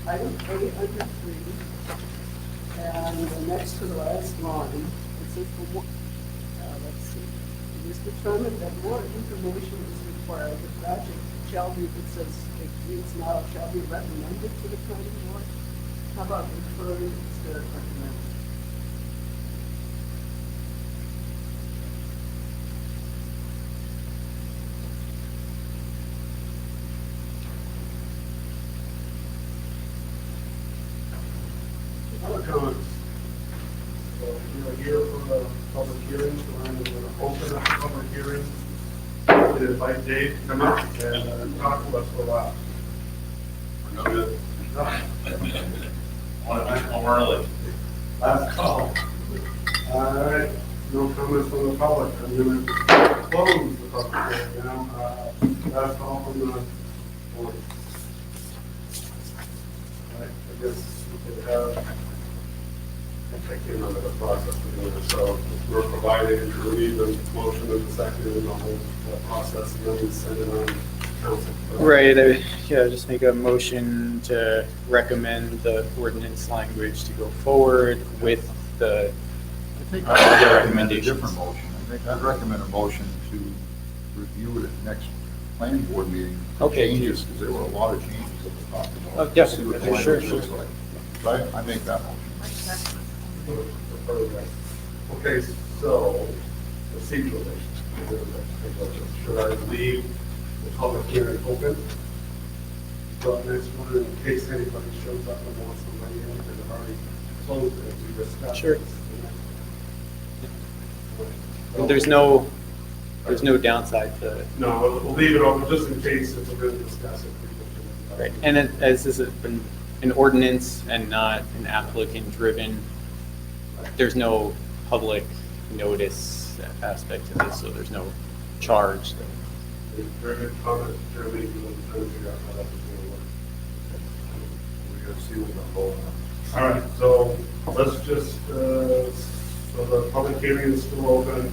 item A under 3, and the next to the last line, it says, let's see, it is determined that more information is required. The project shall be, it says, it reads now, shall be recommended to the planning board. How about referring instead of recommended? Other comments? So we're here for a public hearing, so I'm going to open up the public hearing. And invite Dave to come up and talk to us for a while. No good. I'm early. Last call. All right, no comments from the public. I'm going to close the public hearing now. Last call from the board. All right, I guess we could have. I can't remember the process we're doing. So we're providing to read the motion and the second and the whole process, and then we send it on council. right, yeah, just make a motion to recommend the ordinance language to go forward with the I think Other I'd recommend a recommendations. different motion. I'd recommend a motion to review it at the next planning board meeting. Okay. Changes, because there were a lot of changes that we talked about. Oh, yeah, See what the sure, language sure. looks like. So I make that motion. Okay, so procedurally, should I leave the public hearing open? Till next one, in case anybody shows up and wants to weigh in, because I've already closed it, we discussed. Sure. this. And there's no downside to it. No, we'll leave it open just in case if we're going to discuss it. people can- Right, and as this has been an ordinance and not an applicant-driven, there's no public notice aspect to this, so there's no charge. Very good comment, Jeremy, we're trying to figure out how that was going to work. We're going to see what's going to hold on. All right, so let's just, so the public hearing is still open.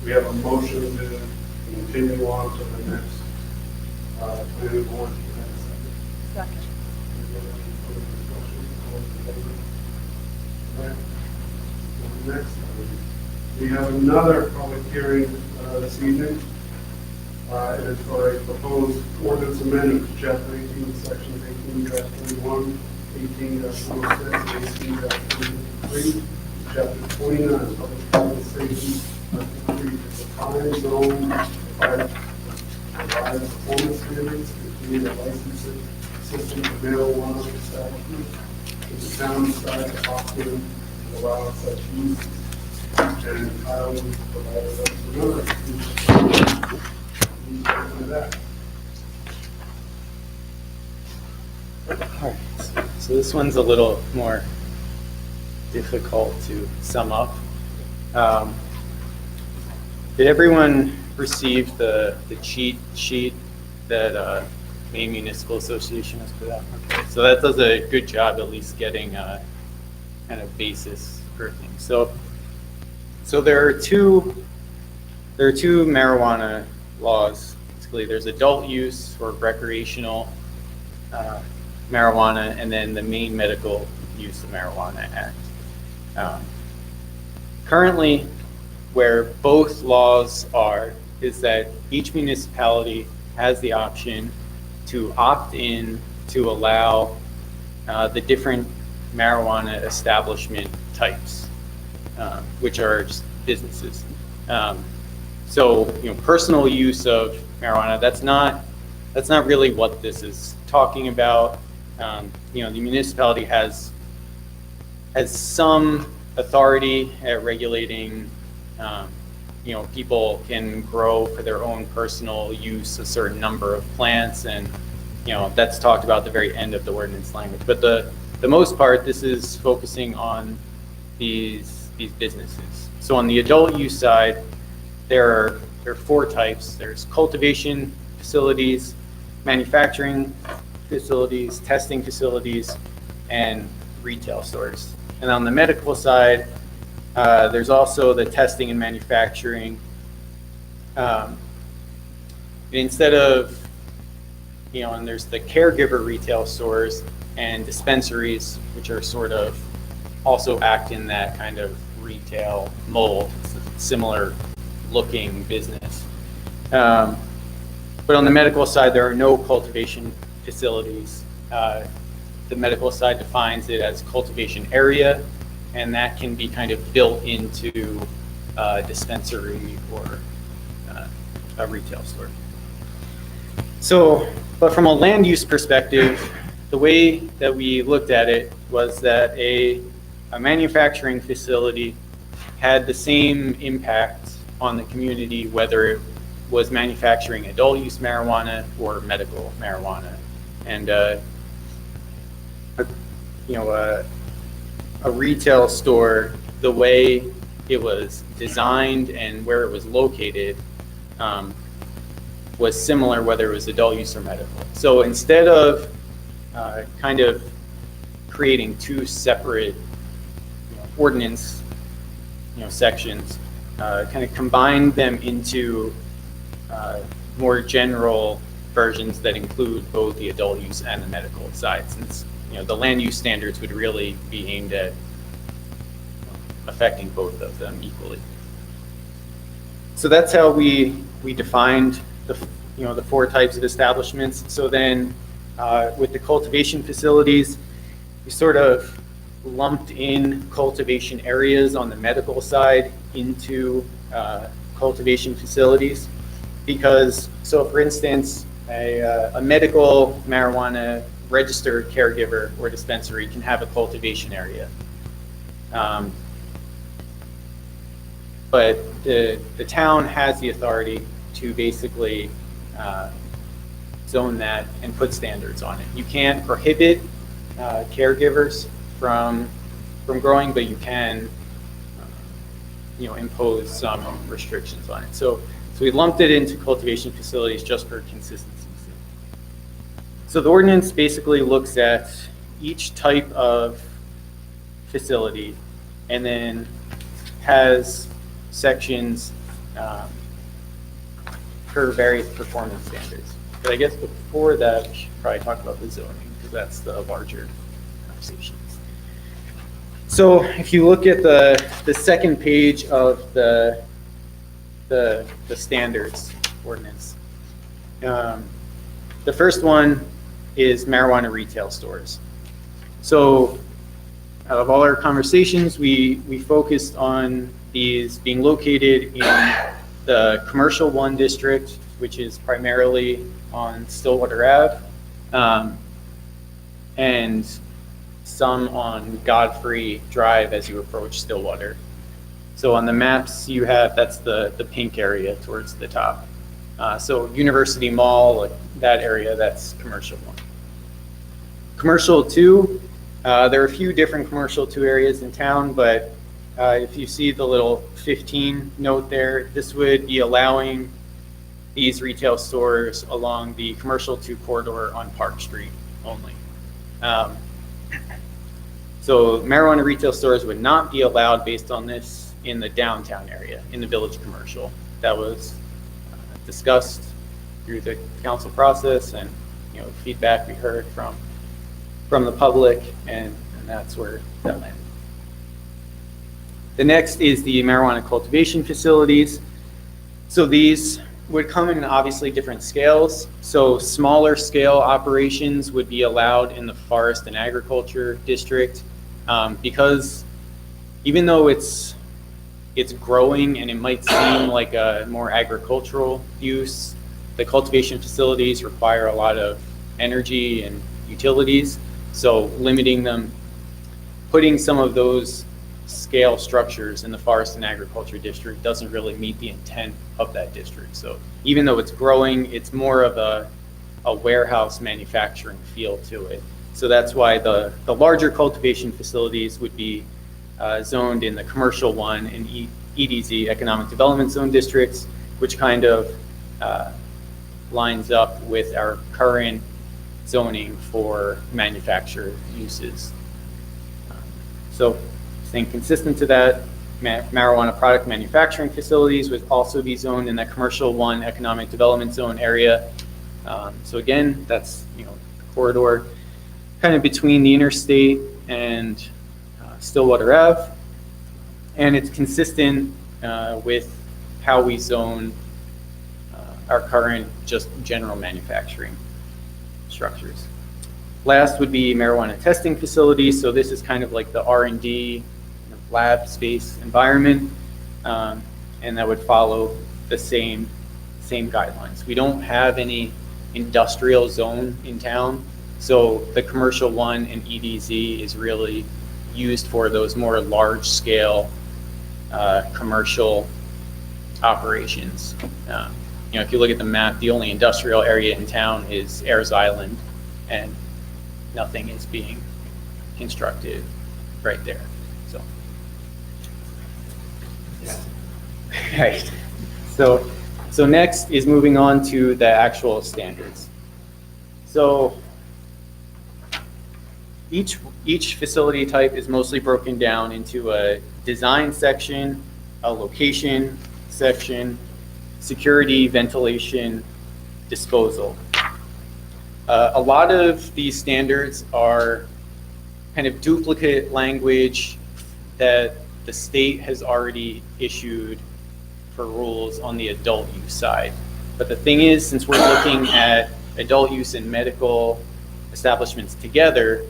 We have a motion to continue on to the next planning board. Second. Next, we have another public hearing this evening. It is for a proposed ordinance amendment to chapter 18, sections 18-21, 18-106, and 18-23, chapter 29, public health and safety, article 3, to define zone, provide performance standards, including a licensing system for marijuana establishments, if the town decides to opt in and allow such use, and Kyle will provide us with another. That. All right, so this one's a little more difficult to sum up. Did everyone receive the cheat sheet that Maine Municipal Association has put out? Okay, so that does a good job at least getting a kind of basis for things. So there are two marijuana laws. Basically, there's adult use or recreational marijuana, and then the Maine Medical Use of Marijuana Act. Currently, where both laws are, is that each municipality has the option to opt in to allow the different marijuana establishment types, which are just businesses. So, personal use of marijuana, that's not really what this is talking about. The municipality has some authority at regulating, people can grow for their own personal use a certain number of plants, and, that's talked about at the very end of the ordinance language. But the most part, this is focusing on these businesses. So on the adult use side, there are four types. There's cultivation facilities, manufacturing facilities, testing facilities, and retail stores. And on the medical side, there's also the testing and manufacturing. Instead of, and there's the caregiver retail stores and dispensaries, which are sort of also act in that kind of retail mold. It's a similar looking business. But on the medical side, there are no cultivation facilities. The medical side defines it as cultivation area, and that can be kind of built into a dispensary or a retail store. So, but from a land use perspective, the way that we looked at it was that a manufacturing facility had the same impact on the community, whether it was manufacturing adult use marijuana or medical marijuana. And a retail store, the way it was designed and where it was located was similar whether it was adult use or medical. So instead of kind of creating two separate ordinance sections, kind of combine them into more general versions that include both the adult use and the medical side, since the land use standards would really be aimed at affecting both of them equally. So that's how we defined the four types of establishments. So then with the cultivation facilities, we sort of lumped in cultivation areas on the medical side into cultivation facilities, because, so for instance, a medical marijuana registered caregiver or dispensary can have a cultivation area. But the town has the authority to basically zone that and put standards on it. You can't prohibit caregivers from growing, but you can impose some restrictions on it. So we lumped it into cultivation facilities just for consistency's sake. So the ordinance basically looks at each type of facility and then has sections for various performance standards. But I guess before that, we should probably talk about the zoning, because that's the larger conversation. So if you look at the second page of the standards ordinance, The first one is marijuana retail stores. So out of all our conversations, we focused on these being located in the Commercial 1 district, which is primarily on Stillwater Ave, and some on Godfrey Drive as you approach Stillwater. So on the maps you have, that's the pink area towards the top. So University Mall, like that area, that's Commercial 1. Commercial 2, there are a few different Commercial 2 areas in town, but if you see the little 15 note there, this would be allowing these retail stores along the Commercial 2 corridor on Park Street only. So marijuana retail stores would not be allowed based on this in the downtown area, in the Village Commercial. That was discussed through the council process, and feedback we heard from the public, and that's where that landed. The next is the marijuana cultivation facilities. So these would come in obviously different scales. So smaller scale operations would be allowed in the forest and agriculture district, because even though it's growing and it might seem like a more agricultural use, the cultivation facilities require a lot of energy and utilities. So limiting them, putting some of those scale structures in the forest and agriculture district doesn't really meet the intent of that district. So even though it's growing, it's more of a warehouse manufacturing feel to it. So that's why the larger cultivation facilities would be zoned in the Commercial 1 and EDZ, Economic Development Zone districts, which kind of lines up with our current zoning for manufactured uses. So staying consistent to that, marijuana product manufacturing facilities would also be zoned in that Commercial 1 Economic Development Zone area. So again, that's corridor kind of between the interstate and Stillwater Ave, and it's consistent with how we zone our current just general manufacturing structures. Last would be marijuana testing facilities. So this is kind of like the R&D lab space environment, and that would follow the same guidelines. We don't have any industrial zone in town, so the Commercial 1 and EDZ is really used for those more large scale commercial operations. If you look at the map, the only industrial area in town is Ayers Island, and nothing is being constructed right there. So, right. So next is moving on to the actual standards. So each facility type is mostly broken down into a design section, a location section, security, ventilation, disposal. A lot of these standards are kind of duplicate language that the state has already issued for rules on the adult use side. But the thing is, since we're looking at adult use and medical establishments together,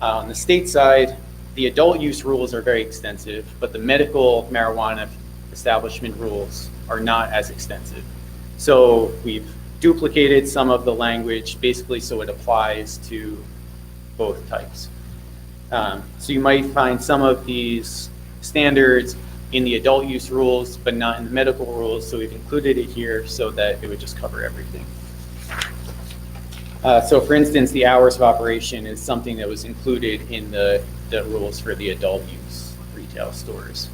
on the state side, the adult use rules are very extensive, but the medical marijuana establishment rules are not as extensive. So we've duplicated some of the language basically so it applies to both types. So you might find some of these standards in the adult use rules, but not in the medical rules. So we've included it here so that it would just cover everything. So for instance, the hours of operation is something that was included in the rules for the adult use retail stores.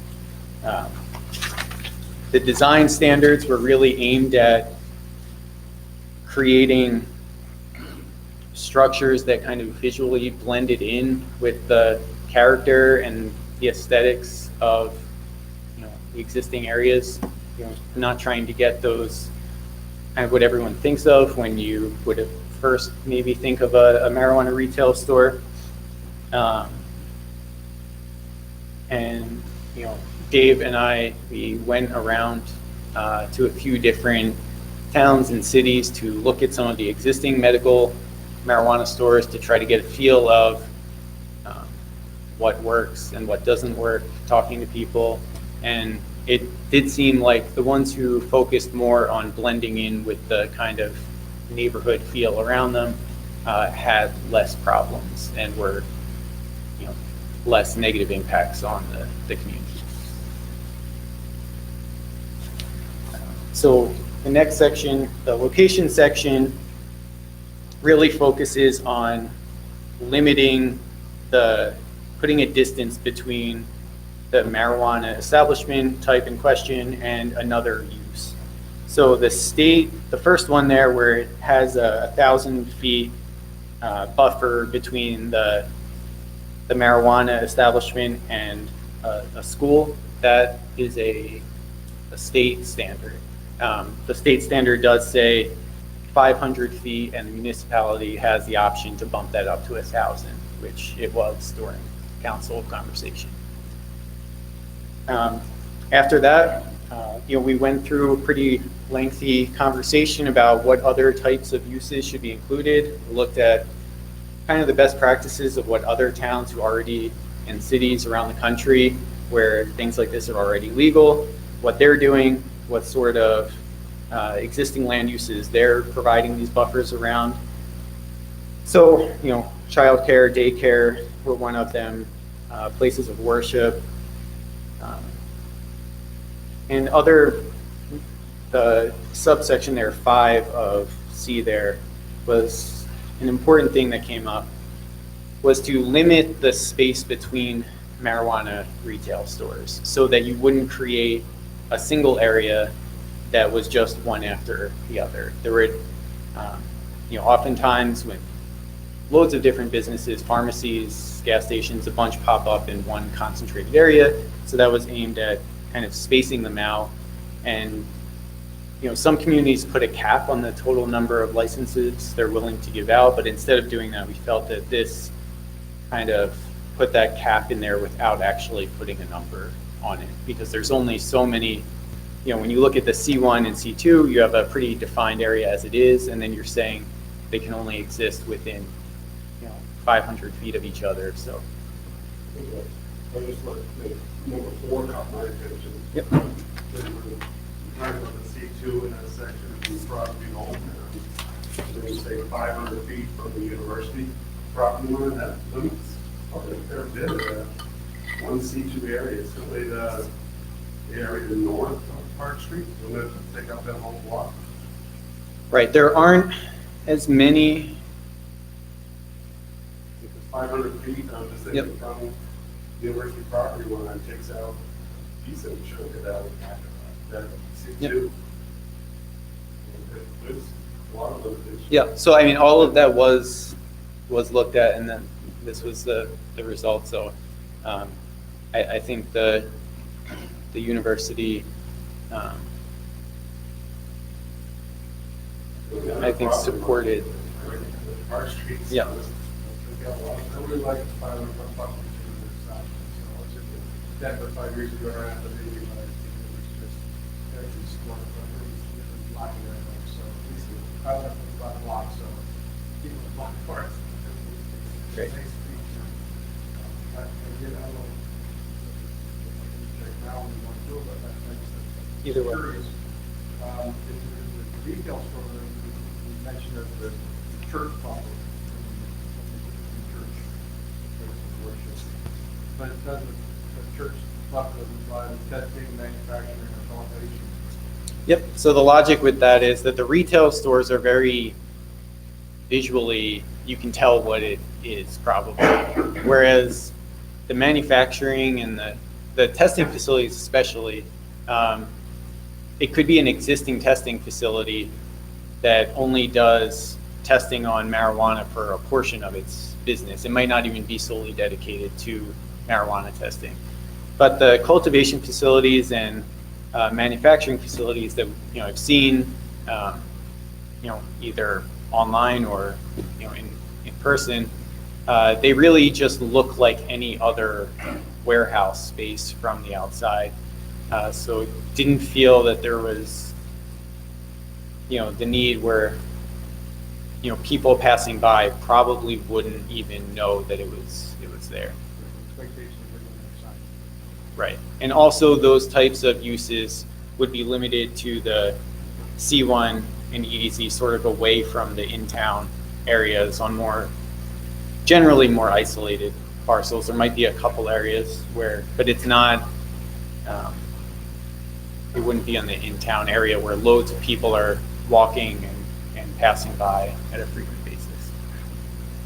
The design standards were really aimed at creating structures that kind of visually blended in with the character and the aesthetics of the existing areas. Not trying to get those kind of what everyone thinks of when you would have first maybe think of a marijuana retail store. And Dave and I, we went around to a few different towns and cities to look at some of the existing medical marijuana stores to try to get a feel of what works and what doesn't work, talking to people. And it did seem like the ones who focused more on blending in with the kind of neighborhood feel around them had less problems and were, less negative impacts on the community. So the next section, the location section, really focuses on limiting putting a distance between the marijuana establishment type in question and another use. So the first one there where it has a 1,000 feet buffer between the marijuana establishment and a school, that is a state standard. The state standard does say 500 feet, and the municipality has the option to bump that up to 1,000, which it was during council conversation. After that, we went through a pretty lengthy conversation about what other types of uses should be included. We looked at kind of the best practices of what other towns who already, and cities around the country where things like this are already legal, what they're doing, what sort of existing land uses they're providing these buffers around. So, childcare, daycare were one of them, places of worship, and the subsection there, 5 of C there, was an important thing that came up, was to limit the space between marijuana retail stores so that you wouldn't create a single area that was just one after the other. There were, oftentimes when loads of different businesses, pharmacies, gas stations, a bunch pop up in one concentrated area. So that was aimed at kind of spacing them out. And, some communities put a cap on the total number of licenses they're willing to give out. But instead of doing that, we felt that this kind of put that cap in there without actually putting a number on it, because there's only so many. When you look at the C1 and C2, you have a pretty defined area as it is, and then you're saying they can only exist within 500 feet of each other. So I just looked at number 4 caught my attention. Yep. Talking about the C2 in that section of the property home. They say 500 feet from the university property line. That limits probably a fair bit of that one C2 area. So the area to the north of Park Street, we'll have to take up that whole block. Right, there aren't as many. If it's 500 feet, I'm just thinking from the university property line takes out a decent chunk of that C2. Yep. There's a lot of limitations. Yeah, so all of that was looked at, and then this was the result. So I think the university, I think supported. Our streets. Yeah. I really like the 500 foot buffer between the sides. So it's just Denver 5 years ago around the meeting, but it was just every square foot was blocking everything. So at least the 500 foot block, so keep the block parts. Great. I don't know. Check now when you want to do it, but that's Either way. curious. In the retail store, we mentioned that the church property, church worship, but it doesn't, the church property doesn't provide testing, manufacturing, or cultivation. Yep, so the logic with that is that the retail stores are very visually, you can tell what it is probably. Whereas the manufacturing and the testing facilities especially, it could be an existing testing facility that only does testing on marijuana for a portion of its business. It might not even be solely dedicated to marijuana testing. But the cultivation facilities and manufacturing facilities that I've seen, either online or in person, they really just look like any other warehouse space from the outside. So it didn't feel that there was the need where, people passing by probably wouldn't even know that it was there. Expectation of living in a sign. Right. And also those types of uses would be limited to the C1 and EDZ, sort of away from the in-town areas on generally more isolated parcels. There might be a couple areas but it's not, it wouldn't be on the in-town area where loads of people are walking and passing by at a frequent basis.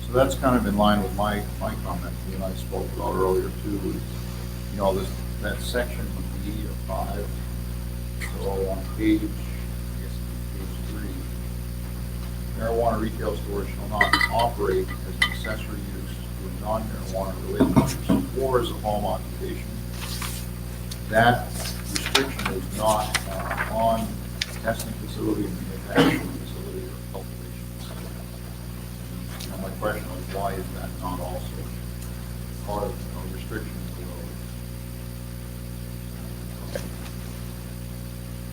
So that's kind of in line with my comment, you and I spoke about earlier too, is, that section of D of 5, so on page 3, marijuana retail stores shall not operate as an accessory use to a non-marijuana related use or as a home occupation. That restriction is not on a testing facility, manufacturing facility, or cultivation facility. My question is, why is that not also part of a restriction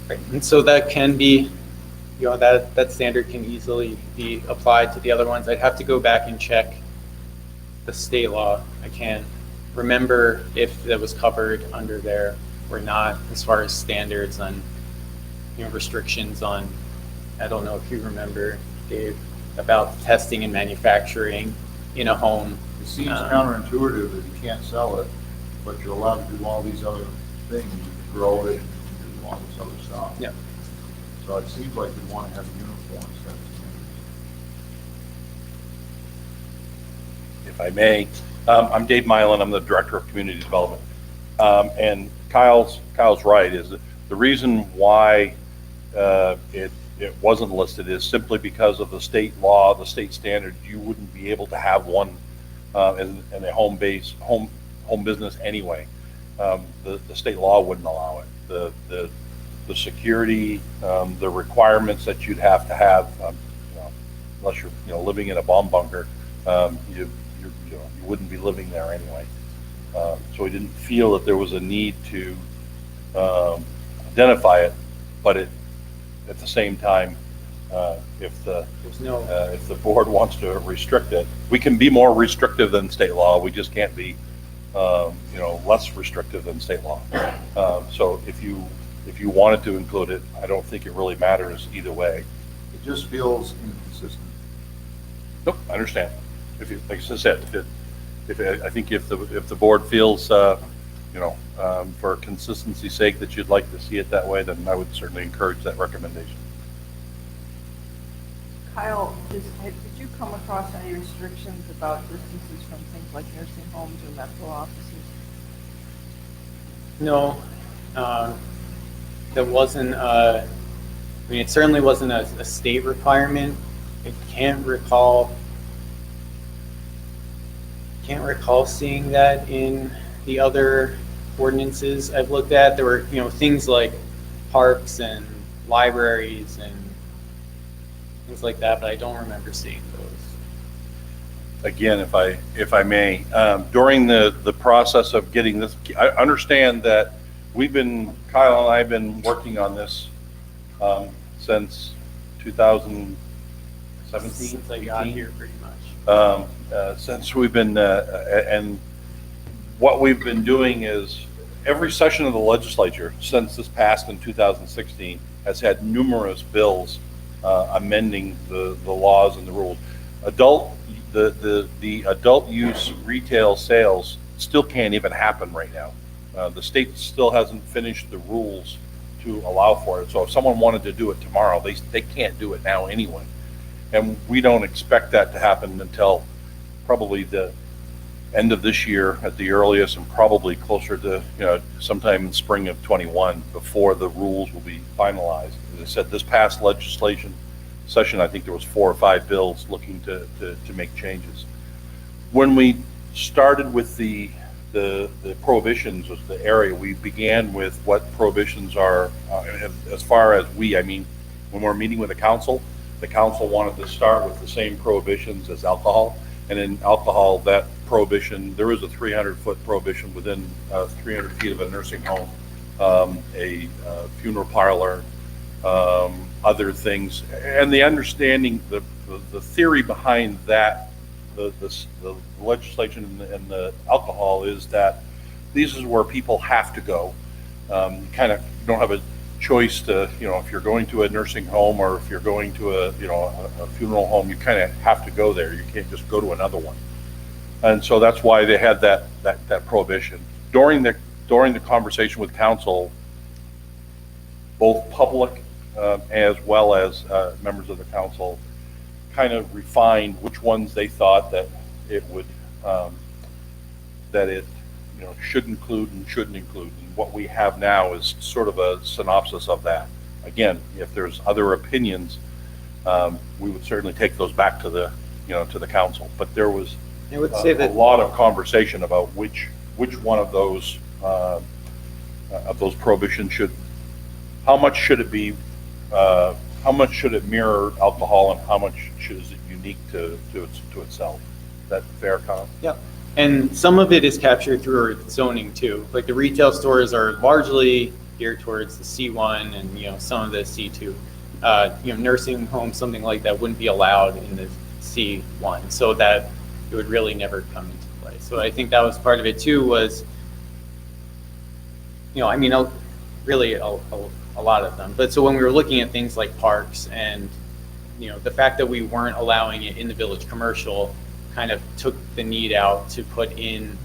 Right. And so that can be, that standard can easily be applied to the other ones. I'd have to go back and check the state law. I can't remember if that was covered under there or not, as far as standards on, restrictions on, I don't know if you remember, Dave, about testing and manufacturing in a home. It seems counterintuitive that you can't sell it, but you're allowed to do all these other things. You can grow it, and do all this other stuff. Yeah. So it seems like we want to have a uniform set of standards. If I may, I'm Dave Mylan. I'm the Director of Community Development. And Kyle's right, is that the reason why it wasn't listed is simply because of the state law, the state standard. You wouldn't be able to have one in a home business anyway. The state law wouldn't allow it. The security, the requirements that you'd have to have, unless you're living in a bomb bunker, you wouldn't be living there anyway. So we didn't feel that there was a need to identify it, but at the same time, if the board wants to restrict it, we can be more restrictive than state law. We just can't be less restrictive than state law. So if you wanted to include it, I don't think it really matters either way. It just feels inconsistent. Nope, I understand. Like I said, I think if the board feels, for consistency's sake that you'd like to see it that way, then I would certainly encourage that recommendation. Kyle, did you come across any restrictions about distances from things like nursing homes or medical offices? No, that wasn't, it certainly wasn't a state requirement. I can't recall seeing that in the other ordinances I've looked at. There were, things like parks and libraries and things like that, but I don't remember seeing those. Again, if I may, during the process of getting this, I understand that Kyle and I have been working on this since 2017. Since I got here, pretty much. Since we've been, and what we've been doing is every session of the legislature since this passed in 2016 has had numerous bills amending the laws and the rules. The adult use retail sales still can't even happen right now. The state still hasn't finished the rules to allow for it. So if someone wanted to do it tomorrow, they can't do it now anyway. And we don't expect that to happen until probably the end of this year at the earliest, and probably closer to sometime in spring of 21 before the rules will be finalized. As I said, this past legislation session, I think there was 4 or 5 bills looking to make changes. When we started with the prohibitions was the area, we began with what prohibitions are, as far as when we're meeting with the council wanted to start with the same prohibitions as alcohol. And in alcohol, that prohibition, there is a 300-foot prohibition within 300 feet of a nursing home, a funeral parlor, other things. And the understanding, the theory behind that, the legislation and the alcohol is that these is where people have to go. You kind of don't have a choice to, if you're going to a nursing home or if you're going to a funeral home, you kind of have to go there. You can't just go to another one. And so that's why they had that prohibition. During the conversation with council, both public as well as members of the council kind of refined which ones they thought that it would, that it should include and shouldn't include. And what we have now is sort of a synopsis of that. Again, if there's other opinions, we would certainly take those back to the, to the council. But there was I would say that a lot of conversation about which one of those prohibitions should, how much should it be, how much should it mirror alcohol, and how much is it unique to itself? Is that fair, Colin? Yeah, and some of it is captured through our zoning too. Like the retail stores are largely geared towards the C1 and some of the C2. Nursing homes, something like that, wouldn't be allowed in the C1, so that it would really never come into play. So I think that was part of it too. Was really a lot of them. But so when we were looking at things like parks and the fact that we weren't allowing it in the village commercial kind of took the need out to put in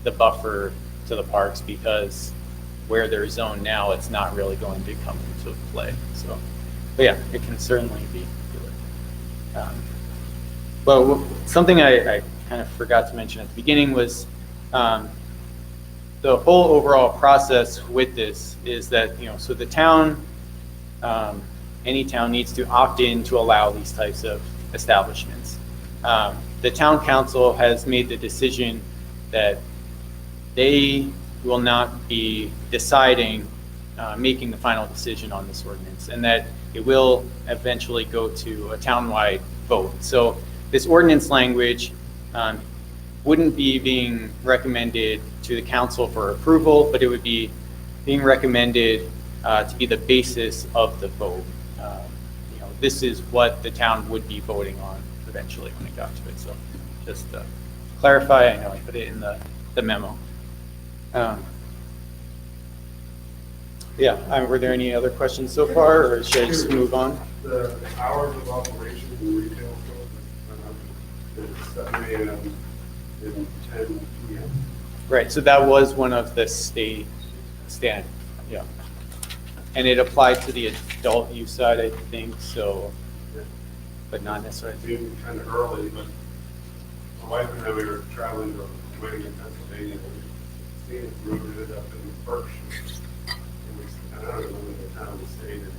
the buffer to the parks, because where they're zoned now, it's not really going to come into play. So, but yeah, it can certainly be good. But something I kind of forgot to mention at the beginning was the whole overall process with this is that, so the town, any town needs to opt in to allow these types of establishments. The town council has made the decision that they will not be deciding, making the final decision on this ordinance, and that it will eventually go to a townwide vote. So this ordinance language wouldn't be being recommended to the council for approval, but it would be being recommended to be the basis of the vote. This is what the town would be voting on eventually when it got to it. So just to clarify, I know I put it in the memo. Were there any other questions so far, or should I just move on? The hours of operation in the retail stores, it's 7 a.m. and 10 p.m. Right, so that was one of the state standards, yeah. And it applied to the adult use side, I think, so, but not necessarily. Being kind of early, but my wife and I, we were traveling to a wedding in Pennsylvania, and we stayed rooted up in Berkshire. And I don't remember the town we stayed in,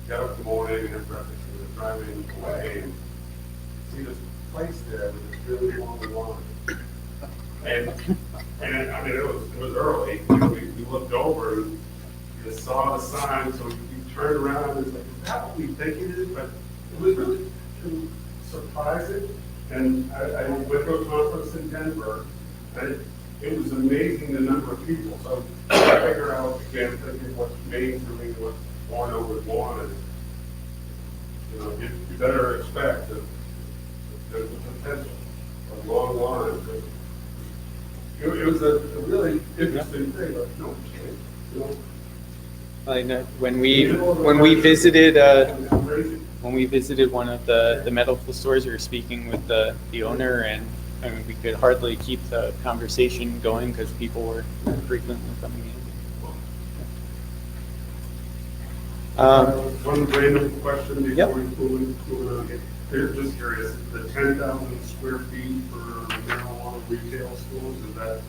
but got up in the morning, had breakfast, and we were driving away, and see this place there with this really long line. And I mean, it was early. We looked over and you saw the sign, so we turned around and it's like, is that what we think it is? But it was really surprising. And I went to a conference in Denver, and it was amazing the number of people. So I figure out, again, thinking what's Maine doing, what Orono would want, and you better expect that there's a potential of long lines. It was a really interesting thing, but no kidding. I know when we visited one of the medical stores, we were speaking with the owner, and I mean, we could hardly keep the conversation going because people were frequently coming in. One random question before Yep. we move on. They're just curious, the 10,000 square feet for marijuana retail stores, is that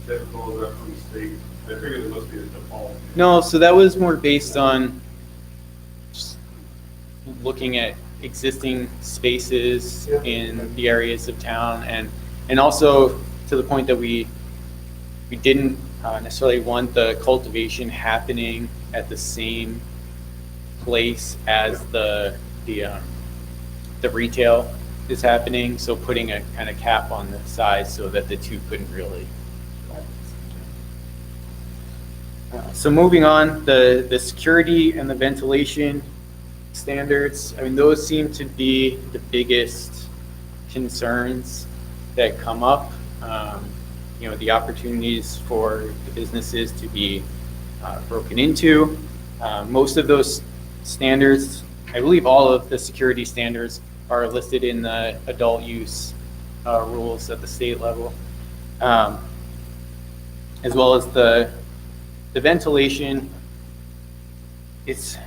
typical, is that from the state? I figured there must be a default. No, so that was more based on just looking at existing spaces in the areas of town, and also to the point that we didn't necessarily want the cultivation happening at the same place as the retail is happening, so putting a kind of cap on the size so that the two couldn't really. So moving on, the security and the ventilation standards, I mean, those seem to be the biggest concerns that come up. You know, the opportunities for the businesses to be broken into. Most of those standards, I believe all of the security standards are listed in the adult use rules at the state level, as well as the ventilation. It's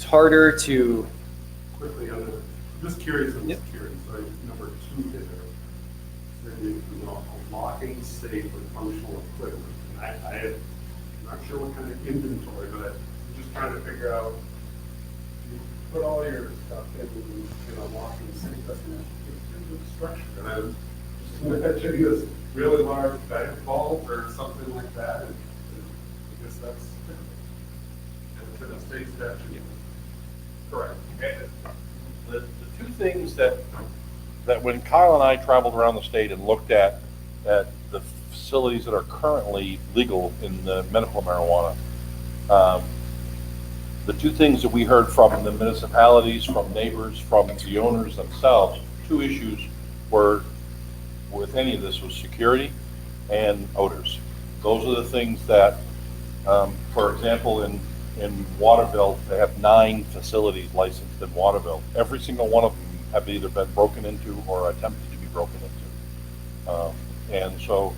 harder to. Quickly, I'm just curious on security, so number 2 there, you know, a locking safe with functional equipment. And I'm not sure what kind of inventory, but I'm just trying to figure out, you put all your stuff in a locking safe, that's a good structure. And I'm just imagining this really large bank vault or something like that, and I guess that's, and it's in a state statute. Correct. The two things that when Kyle and I traveled around the state and looked at the facilities that are currently legal in the medical marijuana, the two things that we heard from the municipalities, from neighbors, from the owners themselves, two issues were, with any of this, was security and odors. Those are the things that, for example, in Waterville, they have 9 facilities licensed in Waterville. Every single one of them have either been broken into or attempted to be broken into. And so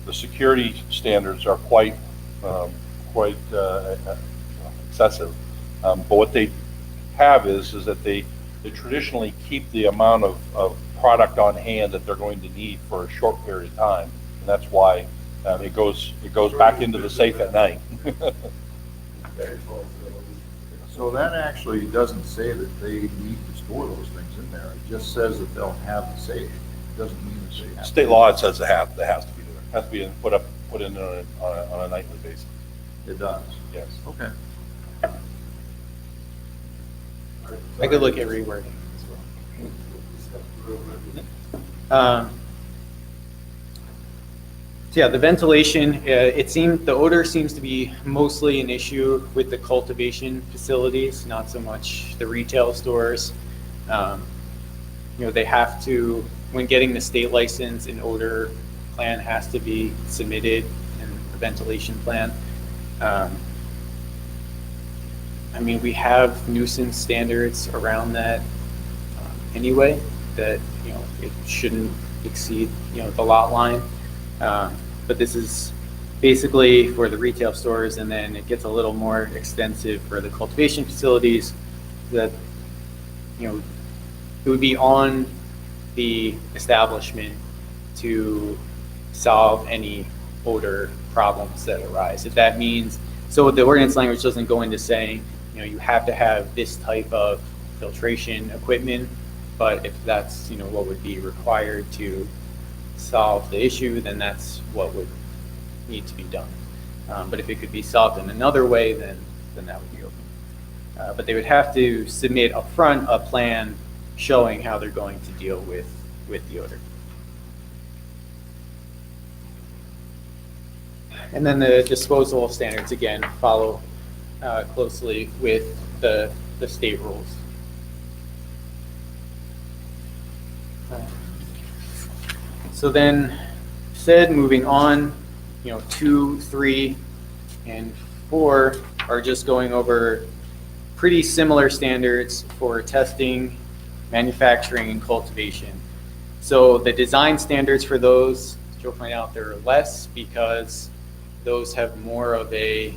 the security standards are quite excessive. But what they have is that they traditionally keep the amount of product on hand that they're going to need for a short period of time. And that's why it goes back into the safe at night. So that actually doesn't say that they need to store those things in there. It just says that they'll have the safe. It doesn't mean that they have. State law, it says that has to be there. It has to be put in on a nightly basis. It does. Yes. Okay. I could look at rewording as well. So yeah, the ventilation, the odor seems to be mostly an issue with the cultivation facilities, not so much the retail stores. You know, they have to, when getting the state license, an odor plan has to be submitted and a ventilation plan. I mean, we have nuisance standards around that anyway, that, you know, it shouldn't exceed, you know, the lot line. But this is basically for the retail stores, and then it gets a little more extensive for the cultivation facilities that, you know, it would be on the establishment to solve any odor problems that arise. If that means, so the ordinance language doesn't go into saying, you know, you have to have this type of filtration equipment, but if that's, you know, what would be required to solve the issue, then that's what would need to be done. But if it could be solved in another way, then that would be open. But they would have to submit upfront a plan showing how they're going to deal with the odor. And then the disposal standards, again, follow closely with the state rules. So then, moving on, you know, 2, 3, and 4 are just going over pretty similar standards for testing, manufacturing, and cultivation. So the design standards for those, as Joe pointed out, they're less because those have more of a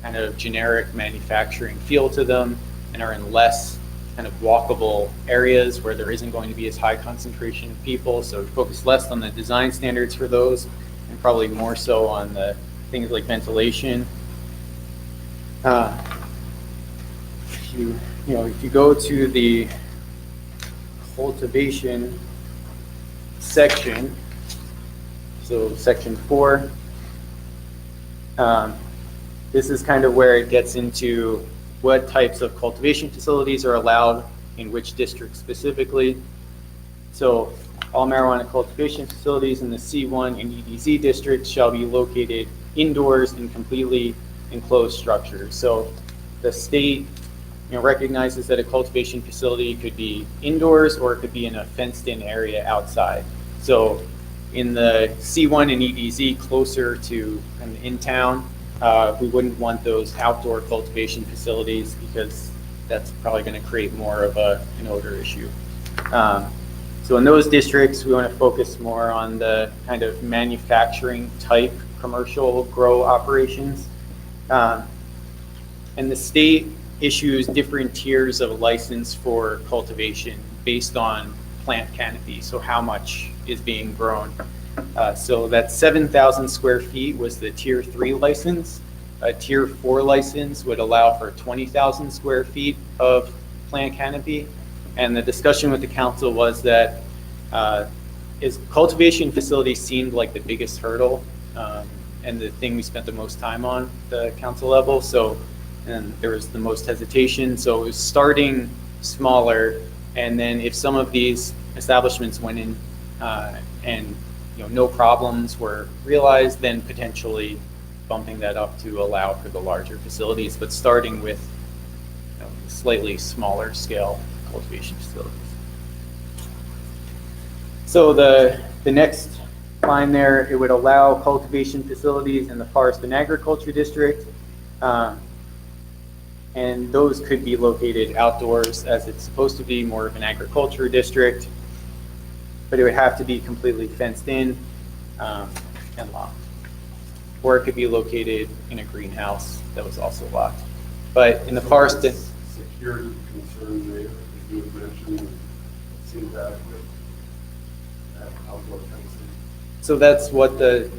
kind of generic manufacturing feel to them and are in less kind of walkable areas where there isn't going to be as high concentration of people. So focus less on the design standards for those and probably more so on the things like ventilation. If you go to the cultivation section, so section 4, this is kind of where it gets into what types of cultivation facilities are allowed in which district specifically. So all marijuana cultivation facilities in the C1 and EDZ districts shall be located indoors and completely enclosed structures. So the state, recognizes that a cultivation facility could be indoors or it could be in a fenced-in area outside. So in the C1 and EDZ closer to in town, we wouldn't want those outdoor cultivation facilities because that's probably going to create more of an odor issue. So in those districts, we want to focus more on the kind of manufacturing type commercial grow operations. And the state issues different tiers of license for cultivation based on plant canopy, so how much is being grown. So that 7,000 square feet was the tier 3 license. A tier 4 license would allow for 20,000 square feet of plant canopy. And the discussion with the council was that cultivation facilities seemed like the biggest hurdle and the thing we spent the most time on the council level. So, and there was the most hesitation. So it was starting smaller, and then if some of these establishments went in and no problems were realized, then potentially bumping that up to allow for the larger facilities, but starting with slightly smaller scale cultivation facilities. So the next line there, it would allow cultivation facilities in the Forest and Agriculture District, and those could be located outdoors as it's supposed to be more of an agriculture district, but it would have to be completely fenced in and locked. Or it could be located in a greenhouse that was also locked. But in the forest, Security concern there, as you had mentioned, it seemed adequate. Outdoor fencing. so that's what the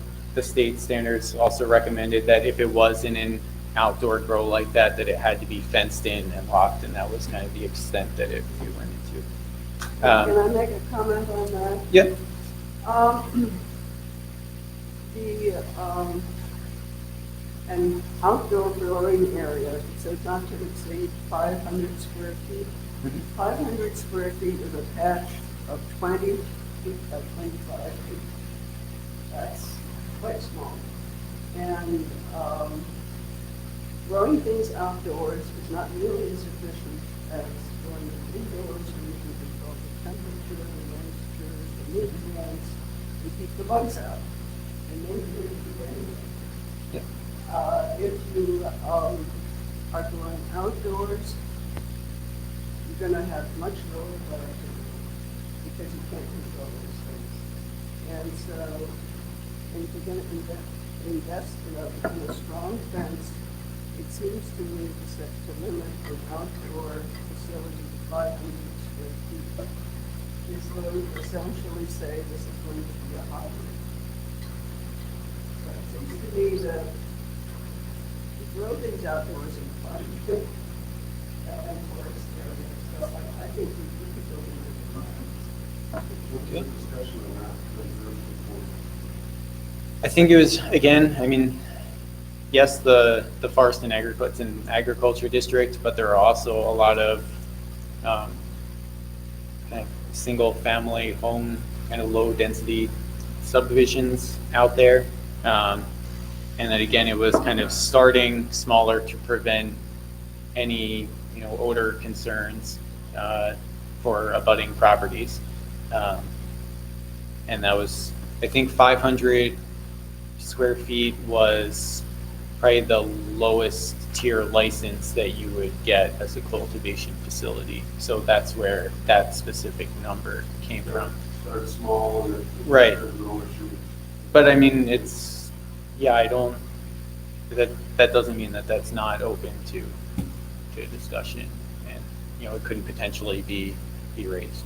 state standards also recommended, that if it was in an outdoor grow like that, that it had to be fenced in and locked, and that was kind of the extent that it went into. Can I make a comment on that? Yep. An outdoor growing area, it says not to exceed 500 square feet. 500 square feet is a patch of 20 feet by 25 feet. That's quite small. And growing things outdoors is not nearly as efficient as growing them indoors, where you can control the temperature, the moisture, the nutrients, and keep the bugs out. And then you can do anything. If you are growing outdoors, you're going to have much lower productivity because you can't control those things. And so, if you're going to invest in a strong fence, it seems to me to limit an outdoor facility to 500 square feet is going to essentially say this is going to be a hybrid. So it seems to me that grow things outdoors in fun and forest areas. So I think we could build in the Discussion on that. I think it was, again, I mean, yes, the forest and agriculture, it's an agriculture district, but there are also a lot of kind of single family home, kind of low density subdivisions out there. And then again, it was kind of starting smaller to prevent any, odor concerns for abutting properties. And that was, I think 500 square feet was probably the lowest tier license that you would get as a cultivation facility. So that's where that specific number came from. Start small and Right. there's no issue. But I mean, that doesn't mean that that's not open to discussion, and, it couldn't potentially be raised.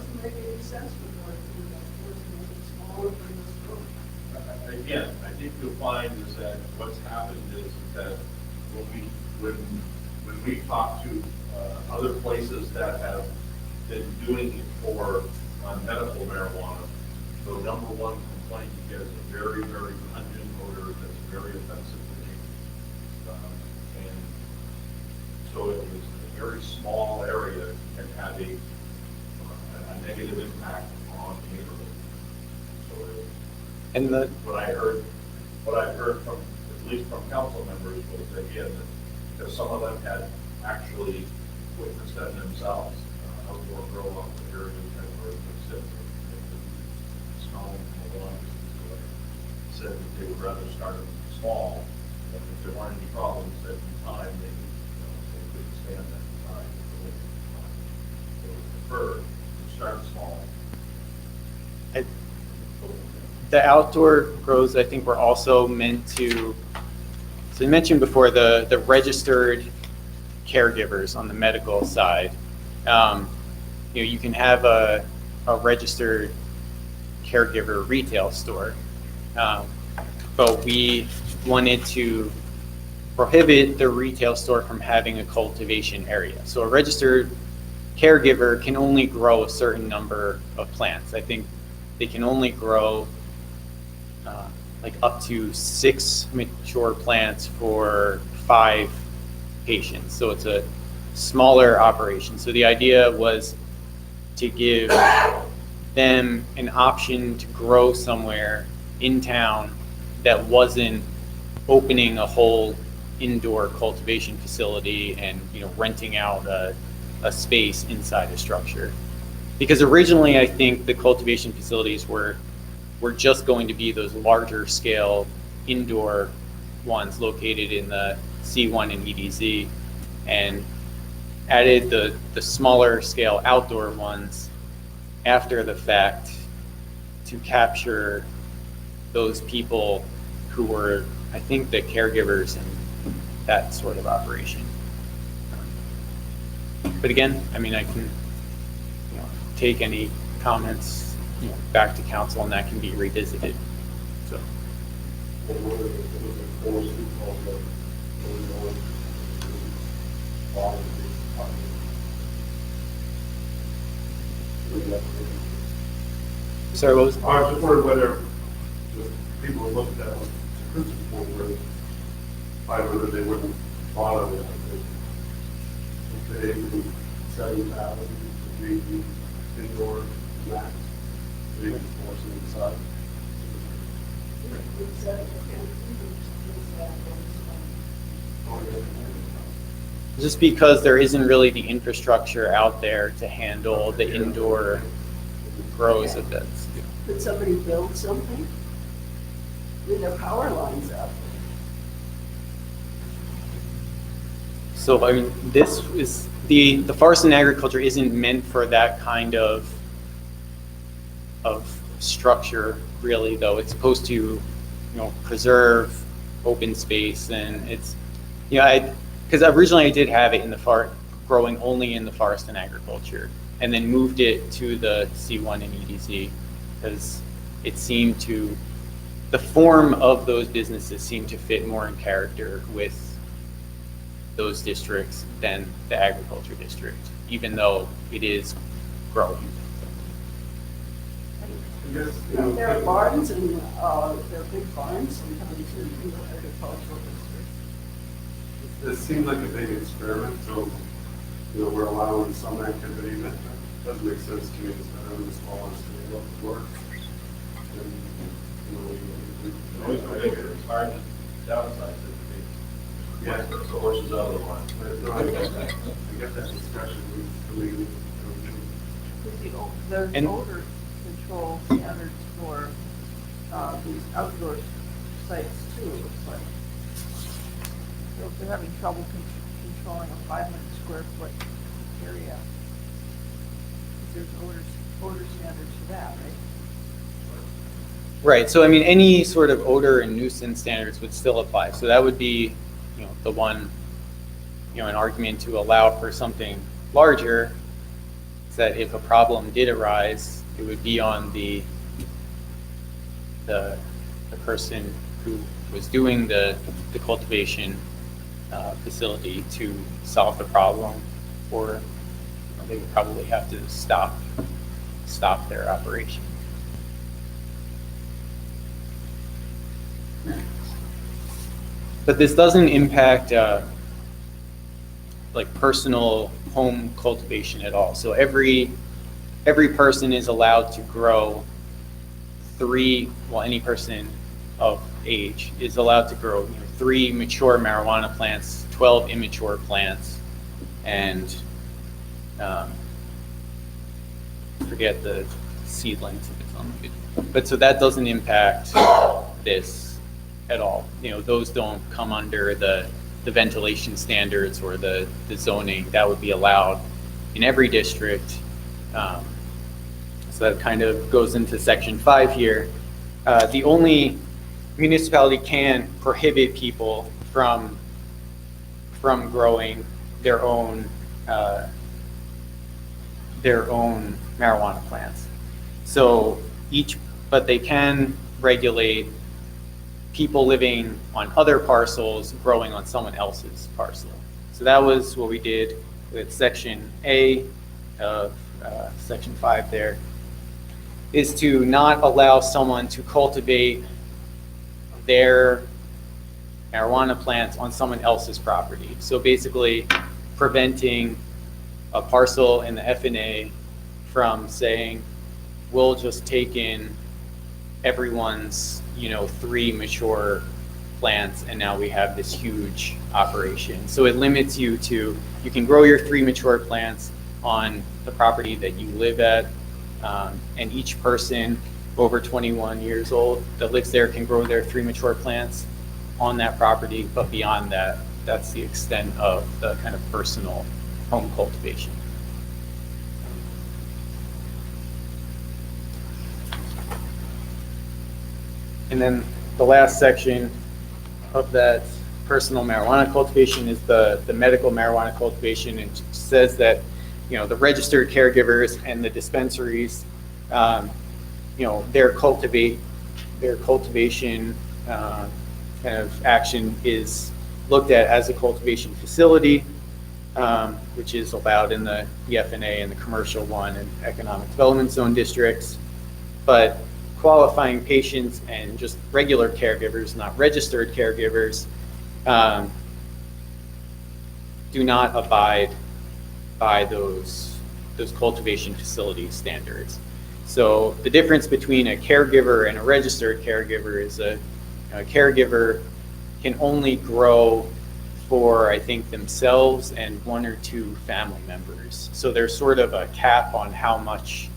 doesn't make any sense for the board to do that, for us to make it smaller than this room. Again, I think you'll find is that what's happened is that when we talk to other places that have been doing it for medical marijuana, the number one complaint you get is a very, very pungent odor that's very offensive to me. And so it was a very small area and had a negative impact on the neighborhood. So And the, what I heard from, at least from council members, was that, yeah, that because some of them had actually witnessed that themselves, outdoor grow up areas that were exist, smelling from a long distance away. Said that they would rather start small, and if there weren't any problems at the time, they couldn't stand that time. They would prefer to start small. the outdoor grows, I think, were also meant to, so you mentioned before the registered caregivers on the medical side. You can have a registered caregiver retail store, but we wanted to prohibit the retail store from having a cultivation area. So a registered caregiver can only grow a certain number of plants. I think they can only grow like up to 6 mature plants for 5 patients. So it's a smaller operation. So the idea was to give them an option to grow somewhere in town that wasn't opening a whole indoor cultivation facility and renting out a space inside a structure. Because originally I think the cultivation facilities were just going to be those larger scale indoor ones located in the C1 and EDZ, and added the smaller scale outdoor ones after the fact to capture those people who were, I think, the caregivers in that sort of operation. But again, I mean, I can take any comments back to council, and that can be revisited. So. Sorry, what was? I was just wondering whether the people who looked at it, principle were 500, they wouldn't bother with it. If they even 7,000 would be the indoor max, they can force it inside. Just because there isn't really the infrastructure out there to handle the indoor grows of that. Could somebody build something? There are power lines out there. So, I mean, this is, the forest and agriculture isn't meant for that kind of structure, really, though. It's supposed to, preserve open space, and it's, because originally I did have it in the growing only in the forest and agriculture, and then moved it to the C1 and EDZ, because it seemed to, the form of those businesses seemed to fit more in character with those districts than the agriculture district, even though it is growing. There are barns and there are big barns sometimes in the agricultural district. This seems like a big experiment, so, we're allowing some activity that doesn't make sense to me, it's better on the smaller scale of work. And, It's hard to downsize it. Yeah. The horses out of the line. I get that discussion, There's And- odor control standards for these outdoor sites too, it looks like. So if they're having trouble controlling a 500 square foot area, there's odor standards for that, right? Right. So, I mean, any sort of odor and nuisance standards would still apply. So that would be, the one, an argument to allow for something larger. is that if a problem did arise, it would be on the person who was doing the cultivation facility to solve the problem, or they would probably have to stop their operation. But this doesn't impact like personal home cultivation at all. So every person is allowed to grow any person of age is allowed to grow 3 mature marijuana plants, 12 immature plants, and forget the seedlings if it's on the video. But so that doesn't impact this at all. Those don't come under the ventilation standards or the zoning that would be allowed in every district. So that kind of goes into section 5 here. The only municipality can prohibit people from growing their own marijuana plants. But they can regulate people living on other parcels growing on someone else's parcel. So that was what we did with section A of section 5 there, is to not allow someone to cultivate their marijuana plants on someone else's property. So basically preventing a parcel in the FNA from saying, we'll just take in everyone's 3 mature plants, and now we have this huge operation. So it limits you to, you can grow your 3 mature plants on the property that you live at, and each person over 21 years old that lives there can grow their 3 mature plants on that property, but beyond that, that's the extent of the kind of personal home cultivation. And then the last section of that personal marijuana cultivation is the medical marijuana cultivation, and it says that the registered caregivers and the dispensaries, their cultivation kind of action is looked at as a cultivation facility, which is allowed in the FNA and the commercial one and economic development zone districts. But qualifying patients and just regular caregivers, not registered caregivers, do not abide by those cultivation facility standards. So the difference between a caregiver and a registered caregiver is a caregiver can only grow for, I think, themselves and 1 or 2 family members. So there's sort of a cap on how much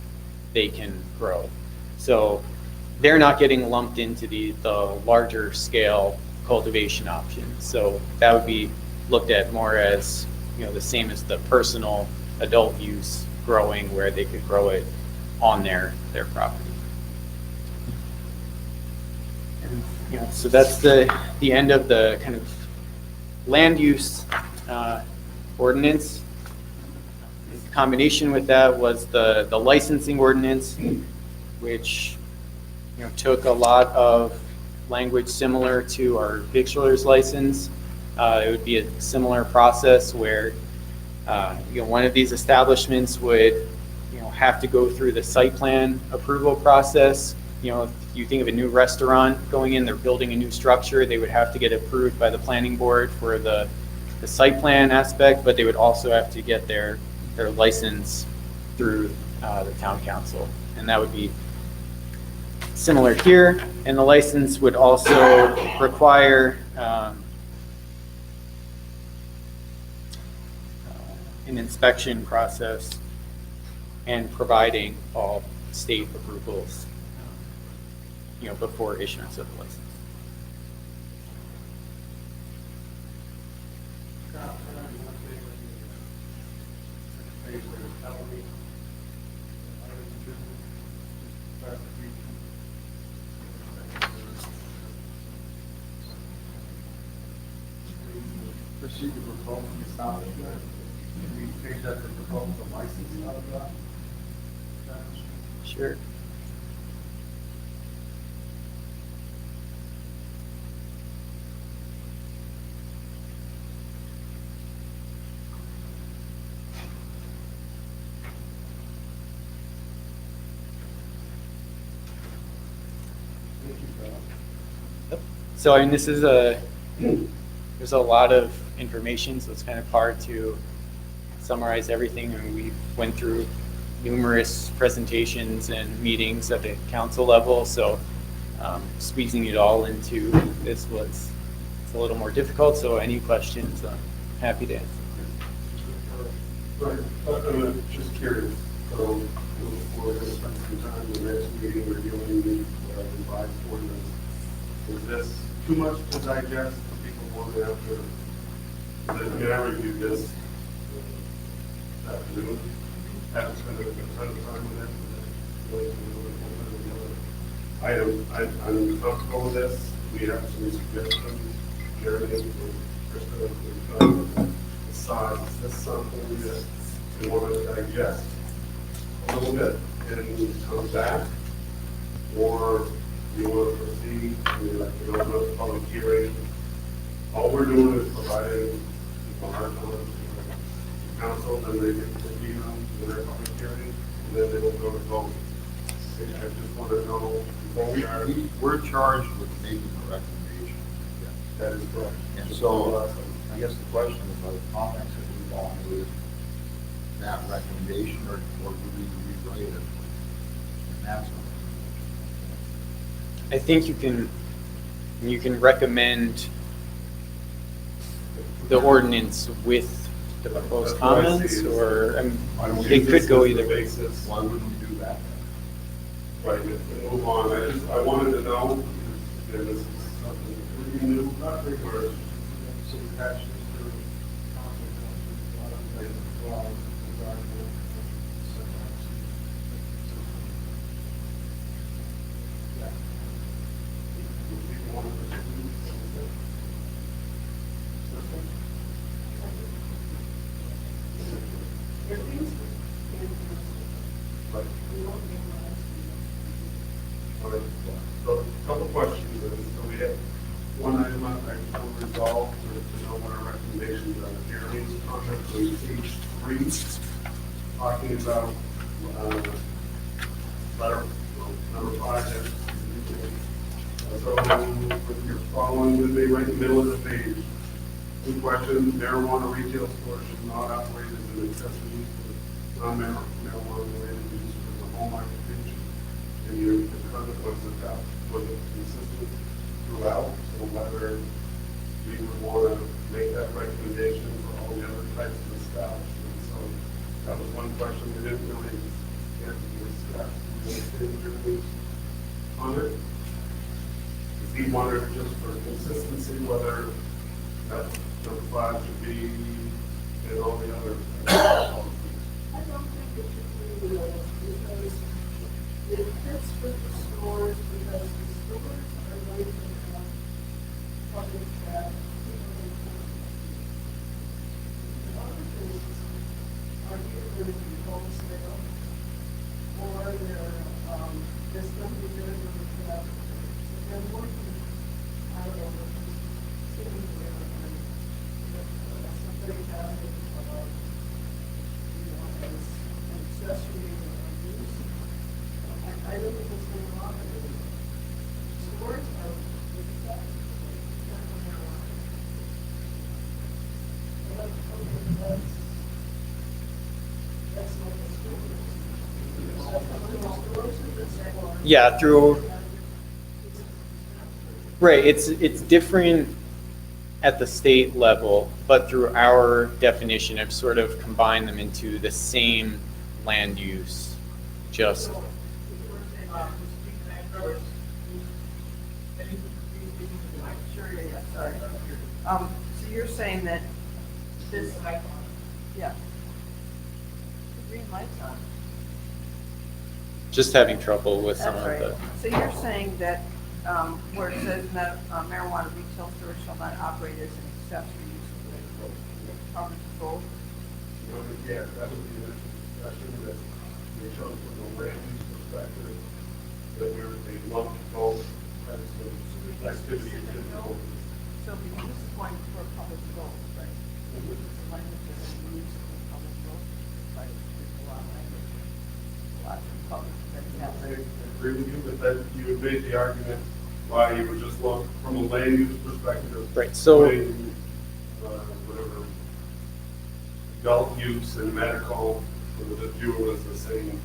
they can grow. So they're not getting lumped into the larger scale cultivation options. So that would be looked at more as, the same as the personal adult use growing, where they could grow it on their property. And, so that's the end of the kind of land use ordinance. In combination with that was the licensing ordinance, which took a lot of language similar to our victualer's license. It would be a similar process where one of these establishments would have to go through the site plan approval process. If you think of a new restaurant going in, they're building a new structure, they would have to get approved by the planning board for the site plan aspect, but they would also have to get their license through the town council. And that would be similar here. And the license would also require an inspection process and providing all state approvals before issuance of the license. Procedure for home establishment. Can we change that to provoke the license out of that? Sure. So, I mean, this is there's a lot of information, so it's kind of hard to summarize everything. I mean, we went through numerous presentations and meetings at the council level, so squeezing it all into this was it's a little more difficult. So any questions, I'm happy to answer. Right, just curious, so we're going to spend some time in the next meeting reviewing the revised ordinance. Is this too much to digest for people who want to have to, I mean, I reviewed this this afternoon, haven't spent a ton of time with it. I'm comfortable with this. We have some suggestions, Jeremy and Krista, the size. Is this something that we want to digest a little bit and come back? Or you want to proceed, open up the public hearing? All we're doing is providing our knowledge to the council, then they can proceed on to their public hearing, and then they will go to vote. I just want to know before we are. We're charged with making a recommendation. That is correct. And so, I guess the question is, are the comments that we want with that recommendation, or do we rewrite it? And that's what. I think you can recommend the ordinance with the proposed That's what I comments, see. or Why don't we it use could this go as the either. basis? Why wouldn't we do that? Right, and move on. I wanted to know, if this is something pretty new, not very where So we attach this to council, people want to pursue. Right. All right, so a couple questions, so we have one item on, I just want to resolve to know what our recommendations are. Jeremy's comment on page 3, talking about, letter, number 5, so if you're following with me right in the middle of the page, two questions, marijuana retail store should not operate as an accessory use for non-marijuana related use for the home occupation. And your consequence of that was consistent throughout, so whether we would want to make that recommendation for all the other types of establishments. So that was one question we didn't really get to discuss. We understand your views on it. He wondered just for consistency whether that number 5 should be in all the other. I don't think it should be because it fits with the stores, because the stores are going to have public that people can come. The other things are either going to be wholesale, or there's something there with that. So they're working, I don't know, sitting there and somebody has it, as an accessory or use. I don't think it's going to wrong with it. Stores are exactly. That's like a store. Yeah, through. Right, it's different at the state level, but through our definition, I've sort of combined them into the same land use, just. Sorry. So you're saying that this, yeah. The green light's on. Just having trouble with some That's of right. the. So you're saying that where it says marijuana retail stores shall not operate as an accessory use of covers both? Yeah, that would be an discussion that they chose from a land use perspective, that we're, they lump both types of activities in the open. So because this is going for a public vote, right? This is the language that we use in the public vote, right? There's a lot of language, a lot of public. I agree with you, but then you had made the argument why you would just look from a land use perspective. Right, so- putting, whatever, adult use and medical, so that view it as the same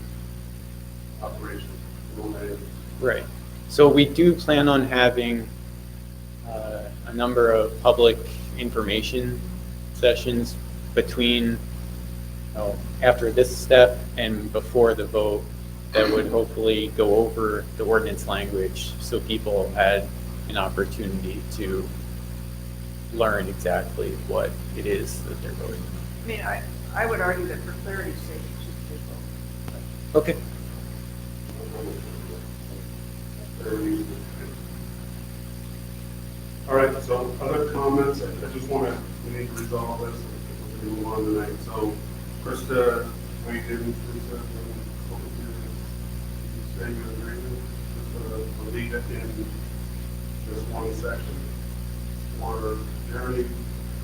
operation. from a land use. Right. So we do plan on having a number of public information sessions between, after this step and before the vote that would hopefully go over the ordinance language so people had an opportunity to learn exactly what it is that they're voting on. I mean, I would argue that for clarity's sake, it should be a vote. Okay. All right, so other comments, I just want to, we need to resolve this, we're going to move on tonight. So, Krista, we didn't, you say you agree with, leave it in just one section? Or Jeremy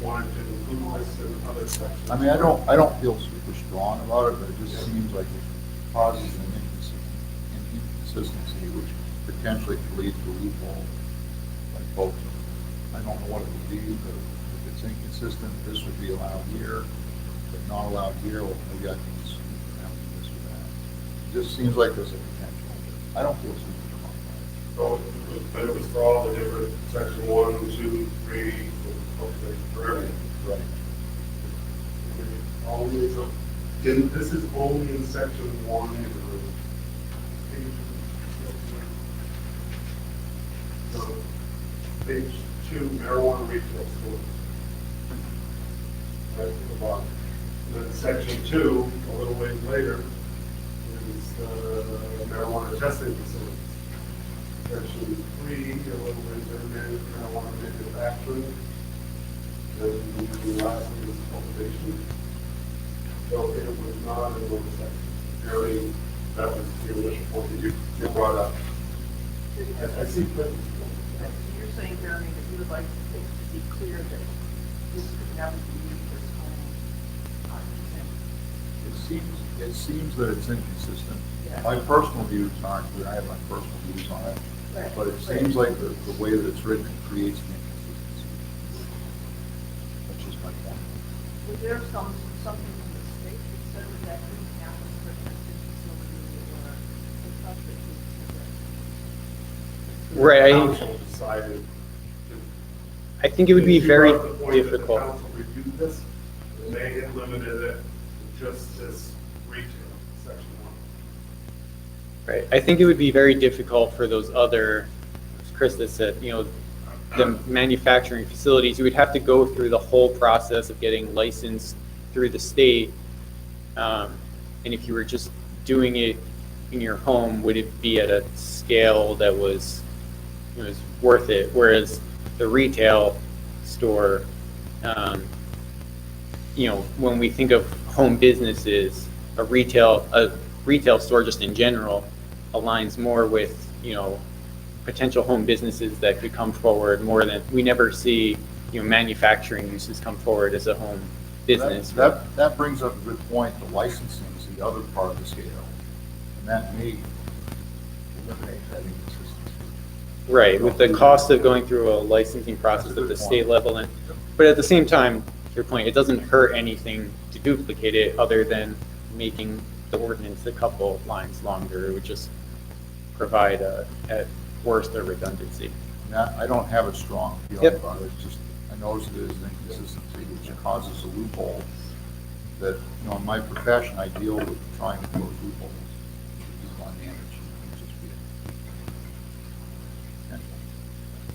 wanted to include this in other sections? I mean, I don't feel super strong about it, but it just seems like it causes an inconsistency, which potentially could lead to a loophole. Like folks, I don't know what it would be, but if it's inconsistent, this would be allowed here, but not allowed here, well, maybe I can just have this or that. It just seems like there's a potential. I don't feel super strong about it. So, but it was for all the different section 1, 2, 3, for everything. Right. Only, so, this is only in section 1 of the so, page 2, marijuana retail stores. Right at the bottom. And then section 2, a little ways later, is marijuana testing facilities. Section 3, a little ways later, marijuana manufacturing. And the last one is cultivation. So it was not in one section. Really, that was the initial point that you brought up. I see, but You're saying, Jeremy, that you would like things to be clear that this could never be used as home. It seems that it's inconsistent. Yeah. My personal views aren't clear. I have my personal views on it. Right. But it seems like the way that it's written creates an inconsistency. That's just my point. Was there something in the state that said that couldn't happen for a testing facility or a such that Right. council decided to. I think it would be You very brought up the point that difficult. The council reviewed this, and they had limited it to just this retail, section 1. Right. I think it would be very difficult for those other, as Krista said, the manufacturing facilities. You would have to go through the whole process of getting licensed through the state. And if you were just doing it in your home, would it be at a scale that was worth it? Whereas the retail store, when we think of home businesses, a retail store just in general aligns more with, potential home businesses that could come forward more than, we never see, manufacturing uses come forward as a home business. That brings up a good point. The licensing is the other part of the scale. And that may eliminate that inconsistency. Right, with the cost of going through a licensing process at the state level. But at the same time, to your point, it doesn't hurt anything to duplicate it other than making the ordinance a couple lines longer. It would just provide at worst a redundancy. I don't have a strong feeling Yep. about it. It's just, I notice there's an inconsistency which causes a loophole that, in my profession, I deal with trying to close loopholes. People I manage. It's just weird.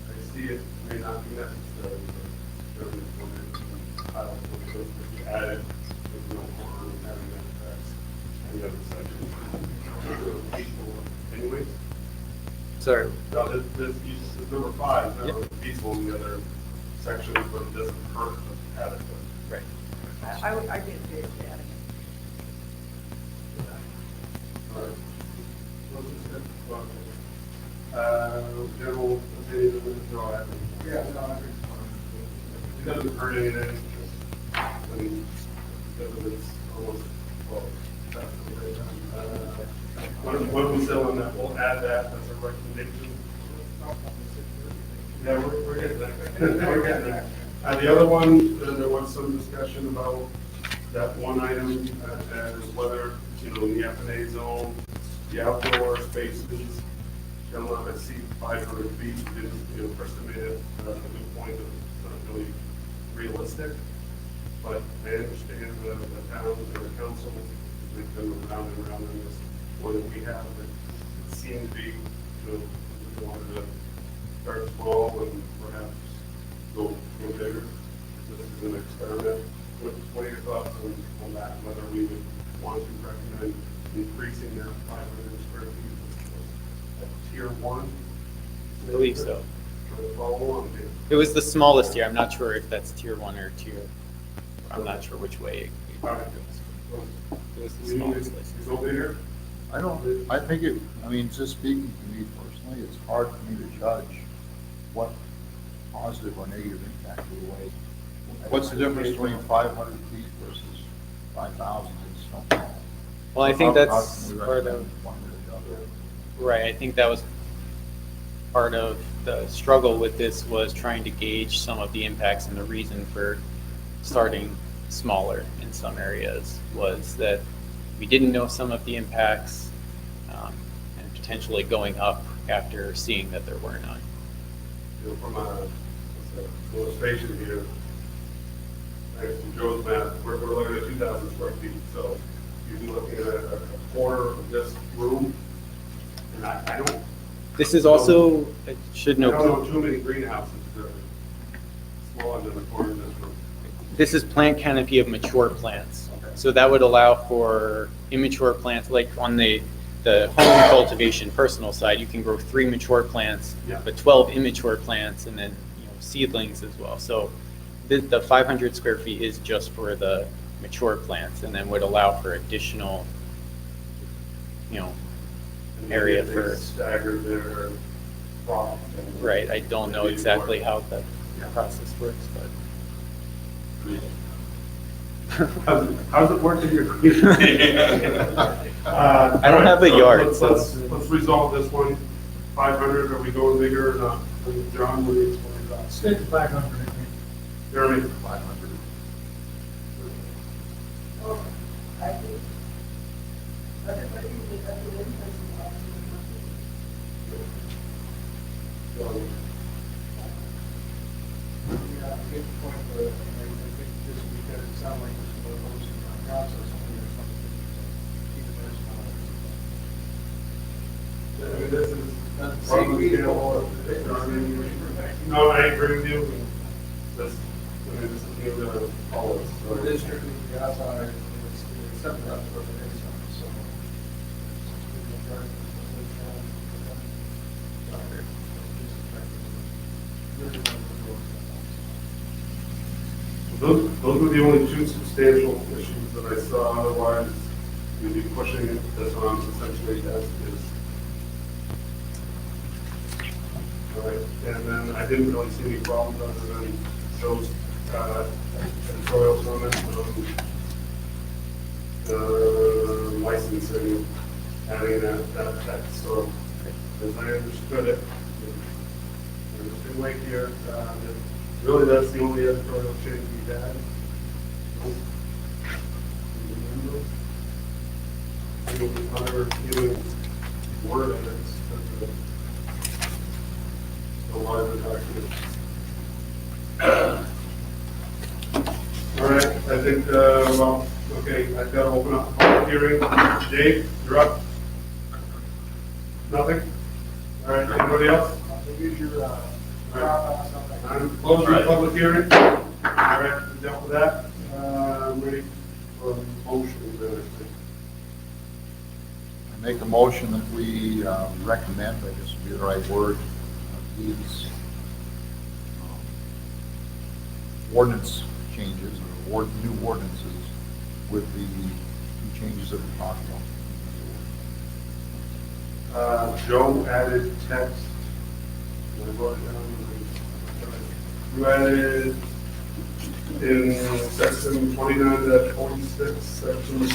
I see it may not be necessary, but I don't think if you add it, there's no harm in having that text. Any other section. Anyways, Sorry. no, this is number 5, now it's peaceful in the other sections, but it doesn't hurt to add it. Right. I would, I did adding it. No, I think. Yeah, no, I think it doesn't hurt anything, just, I mean, because it's almost, well, that's the way when we sell on that, we'll add that as a recommendation. Yeah, we're getting there. We're getting there. The other one, there was some discussion about that one item, as whether, in the FNA zone, the outdoor spaces shall not exceed 500 feet, is, estimated, a good point of not really realistic. But I understand the towns and the council, they've been around and around on this, one that we have, it seemed to be, we wanted to start small and perhaps go bigger. This is an experiment. What are your thoughts on that, whether we would want to recommend increasing that 500 square feet at tier 1? I believe so. Try to follow along here. It was the smallest tier. I'm not sure if that's tier 1 or tier. I'm not sure which way. All right. It was the We need smallest to list. go bigger? I think it, I mean, just speaking to me personally, it's hard for me to judge what positive or negative impact it will have. What's the difference between 500 feet versus 5,000? It's no problem. Well, I think How that's can we part of, recommend one or the other? right, I think that was part of the struggle with this, was trying to gauge some of the impacts, and the reason for starting smaller in some areas was that we didn't know some of the impacts, and potentially going up after seeing that there were none. From a illustration here, thanks to Joe's math, we're looking at 2,000 square feet, so you'd be looking at a quarter of this room. And I don't, This is also, I should I don't note, know too many greenhouses that are smaller than the corner of this room. this is plant canopy of mature plants. So that would allow for immature plants, like on the home cultivation personal side, you can grow 3 mature plants, Yeah. but 12 immature plants, and then seedlings as well. So the 500 square feet is just for the mature plants, and then would allow for additional, And area they for, stagger their crop. right, I don't know exactly how the process works, but. How's it work in your community? I don't have a yard, so- Let's resolve this one. 500, are we going bigger or not? John, what do you think? Stick to 500, I think. Jeremy? 500. I think everybody would have an interest in that. John? Yeah, I get the point, but I think just because it sounds like there's no motion on process, I think there's something to keep it very small. I mean, this is. Doesn't Well, seem you reasonable. know, No, I agree with you. This, I mean, this is new to all of us. For the district, the outside, it's separate up for the next one, so. Those were the only 2 substantial issues that I saw. Otherwise, we'd be pushing this on essentially as is. All right, and then I didn't really see any problems other than Joe's editorial comments on the licensing, adding that text. So as I understood it, there's a good way here. Really, that's the only editorial change we had. Any other even word edits to the larger document? All right, I think, well, okay, I've got to open up the public hearing. Dave, you're up. Nothing? All right, anybody else? Use your, I'm closing the public hearing. All right, we dealt with that. I'm ready for a motion. I make a motion that we recommend, I guess would be the right word, these ordinance changes, or new ordinances with the 2 changes that we talked about. Joe added text. I wrote it down. You added in section 29-46, section 2,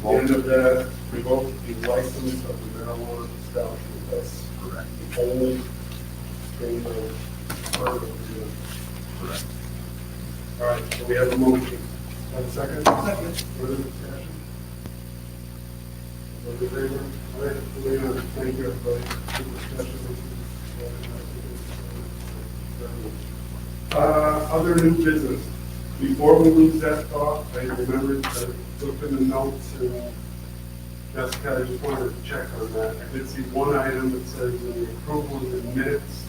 the end of that, revoke the license of the marijuana establishment. That's Correct. the old thing of part of it. Correct. All right, so we have a motion. Have a second? Second. Further discussion? Those in favor? All right, moving on. Thank you, everybody. Good discussion. Other new business. Before we lose that thought, I remembered to look in the notes and Jessica, I just wanted to check on that. I did see one item that says in the approval of the minutes.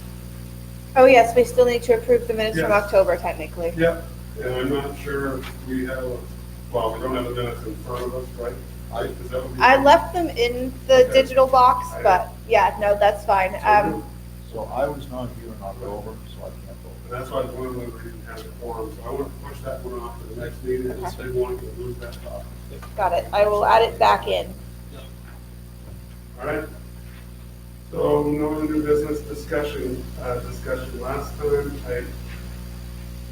Oh, yes, we still need to approve the minutes from Yes. October technically. Yep, and I'm not sure if we have, well, we don't have the minutes in front of us, right? Is that what we- I left them in the Okay. digital box, but yeah, no, that's fine. So I was not here in October, so I can't vote. And that's why one of the reasons we have a quorum, so I want to push that one off to the next meeting, and Okay. they want to lose that thought. Got it. I will add it back in. All right? So, no other new business discussion. Last time, I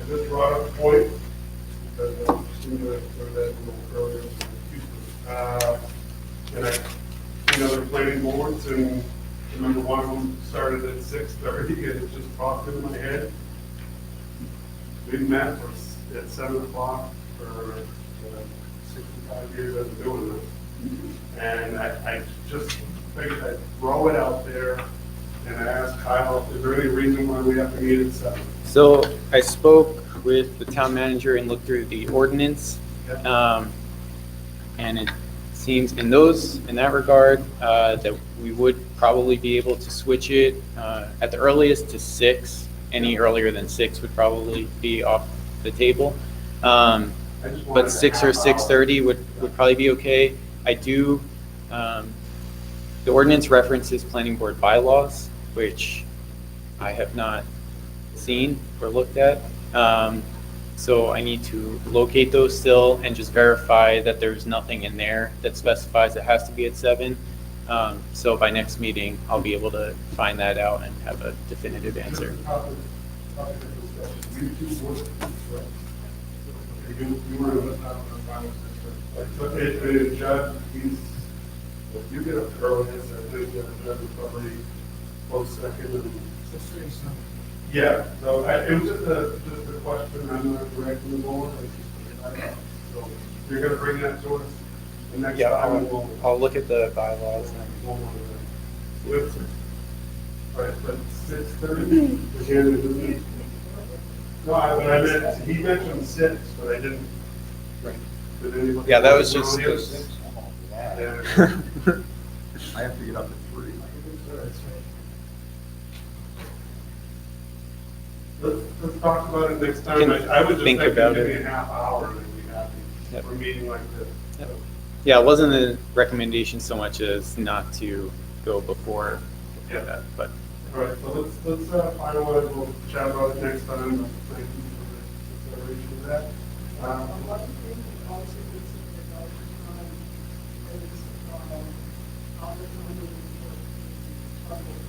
just brought up a point, because I seem to have heard that a little earlier. And other planning boards, and remember one of them started at 6:30, and it just popped into my head. We met at 7 o'clock for 65 years I've been doing this. And I just figured I'd throw it out there, and I asked Kyle, is there any reason why we have to meet at 7? So I spoke with the town manager and looked through the ordinance. And it seems in that regard, that we would probably be able to switch it at the earliest to 6. Any earlier than 6 would probably be off the table. I just wanted But to 6 or have 6:30 would probably be okay. I do, the ordinance references planning board bylaws, which I have not seen or looked at. So I need to locate those still and just verify that there's nothing in there that specifies it has to be at 7. So by next meeting, I'll be able to find that out and have a definitive answer. You two work, right? You were in the top of the final system. Hey, Judd, if you get up earliest, I think Judd would probably close second and. Yeah, so it was just a question, I'm not directing the board. So you're gonna bring that to us the next Yeah, time. We'll- I'll look at the bylaws and Right, but 6:30, again, no, I meant, he mentioned 6, but I didn't. Right. Did anybody? Yeah, that was just- Yeah. I have to get up at 3. Let's talk about it next time. Can I would just think think about maybe it. a half hour and we'd be happy Yep. for a meeting like this. Yep. Yeah, it wasn't a recommendation so much as not to go before that, but All right, so let's finalize, we'll chat about it next time. Thank you for the consideration of that. One thing to also consider about the time is, how the zoning board is public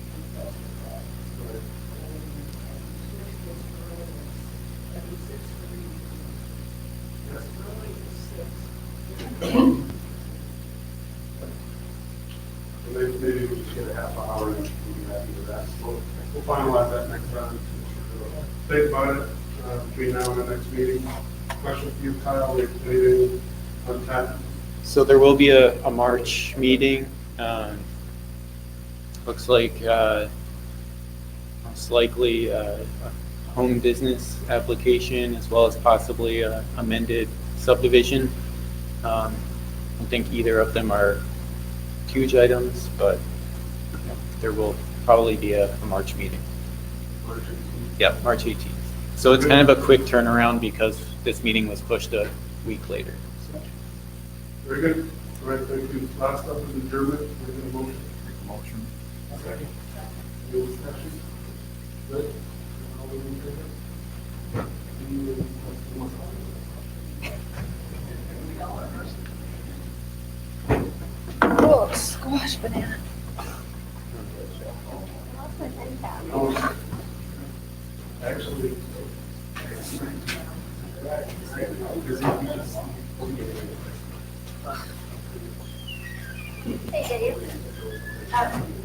and testified. Right. And switch this earliest, every 6:30. As early as 6. And maybe we just get a half hour and we'll be happy with that. We'll finalize that next time. Think about it between now and the next meeting. Question for you, Kyle, anything on that? so there will be a March meeting. Looks like most likely a home business application as well as possibly a amended subdivision. I don't think either of them are huge items, but you know, there will probably be a March meeting. Yeah, March 18th. So it's kind of a quick turnaround because this meeting was pushed a week later. So. Very good. All right, thank you. Last up is adjournment. We're going to motion. Make a motion. Second. Any discussion? Good. All those in favor? Oh, squash banana. No. Hey, Dave.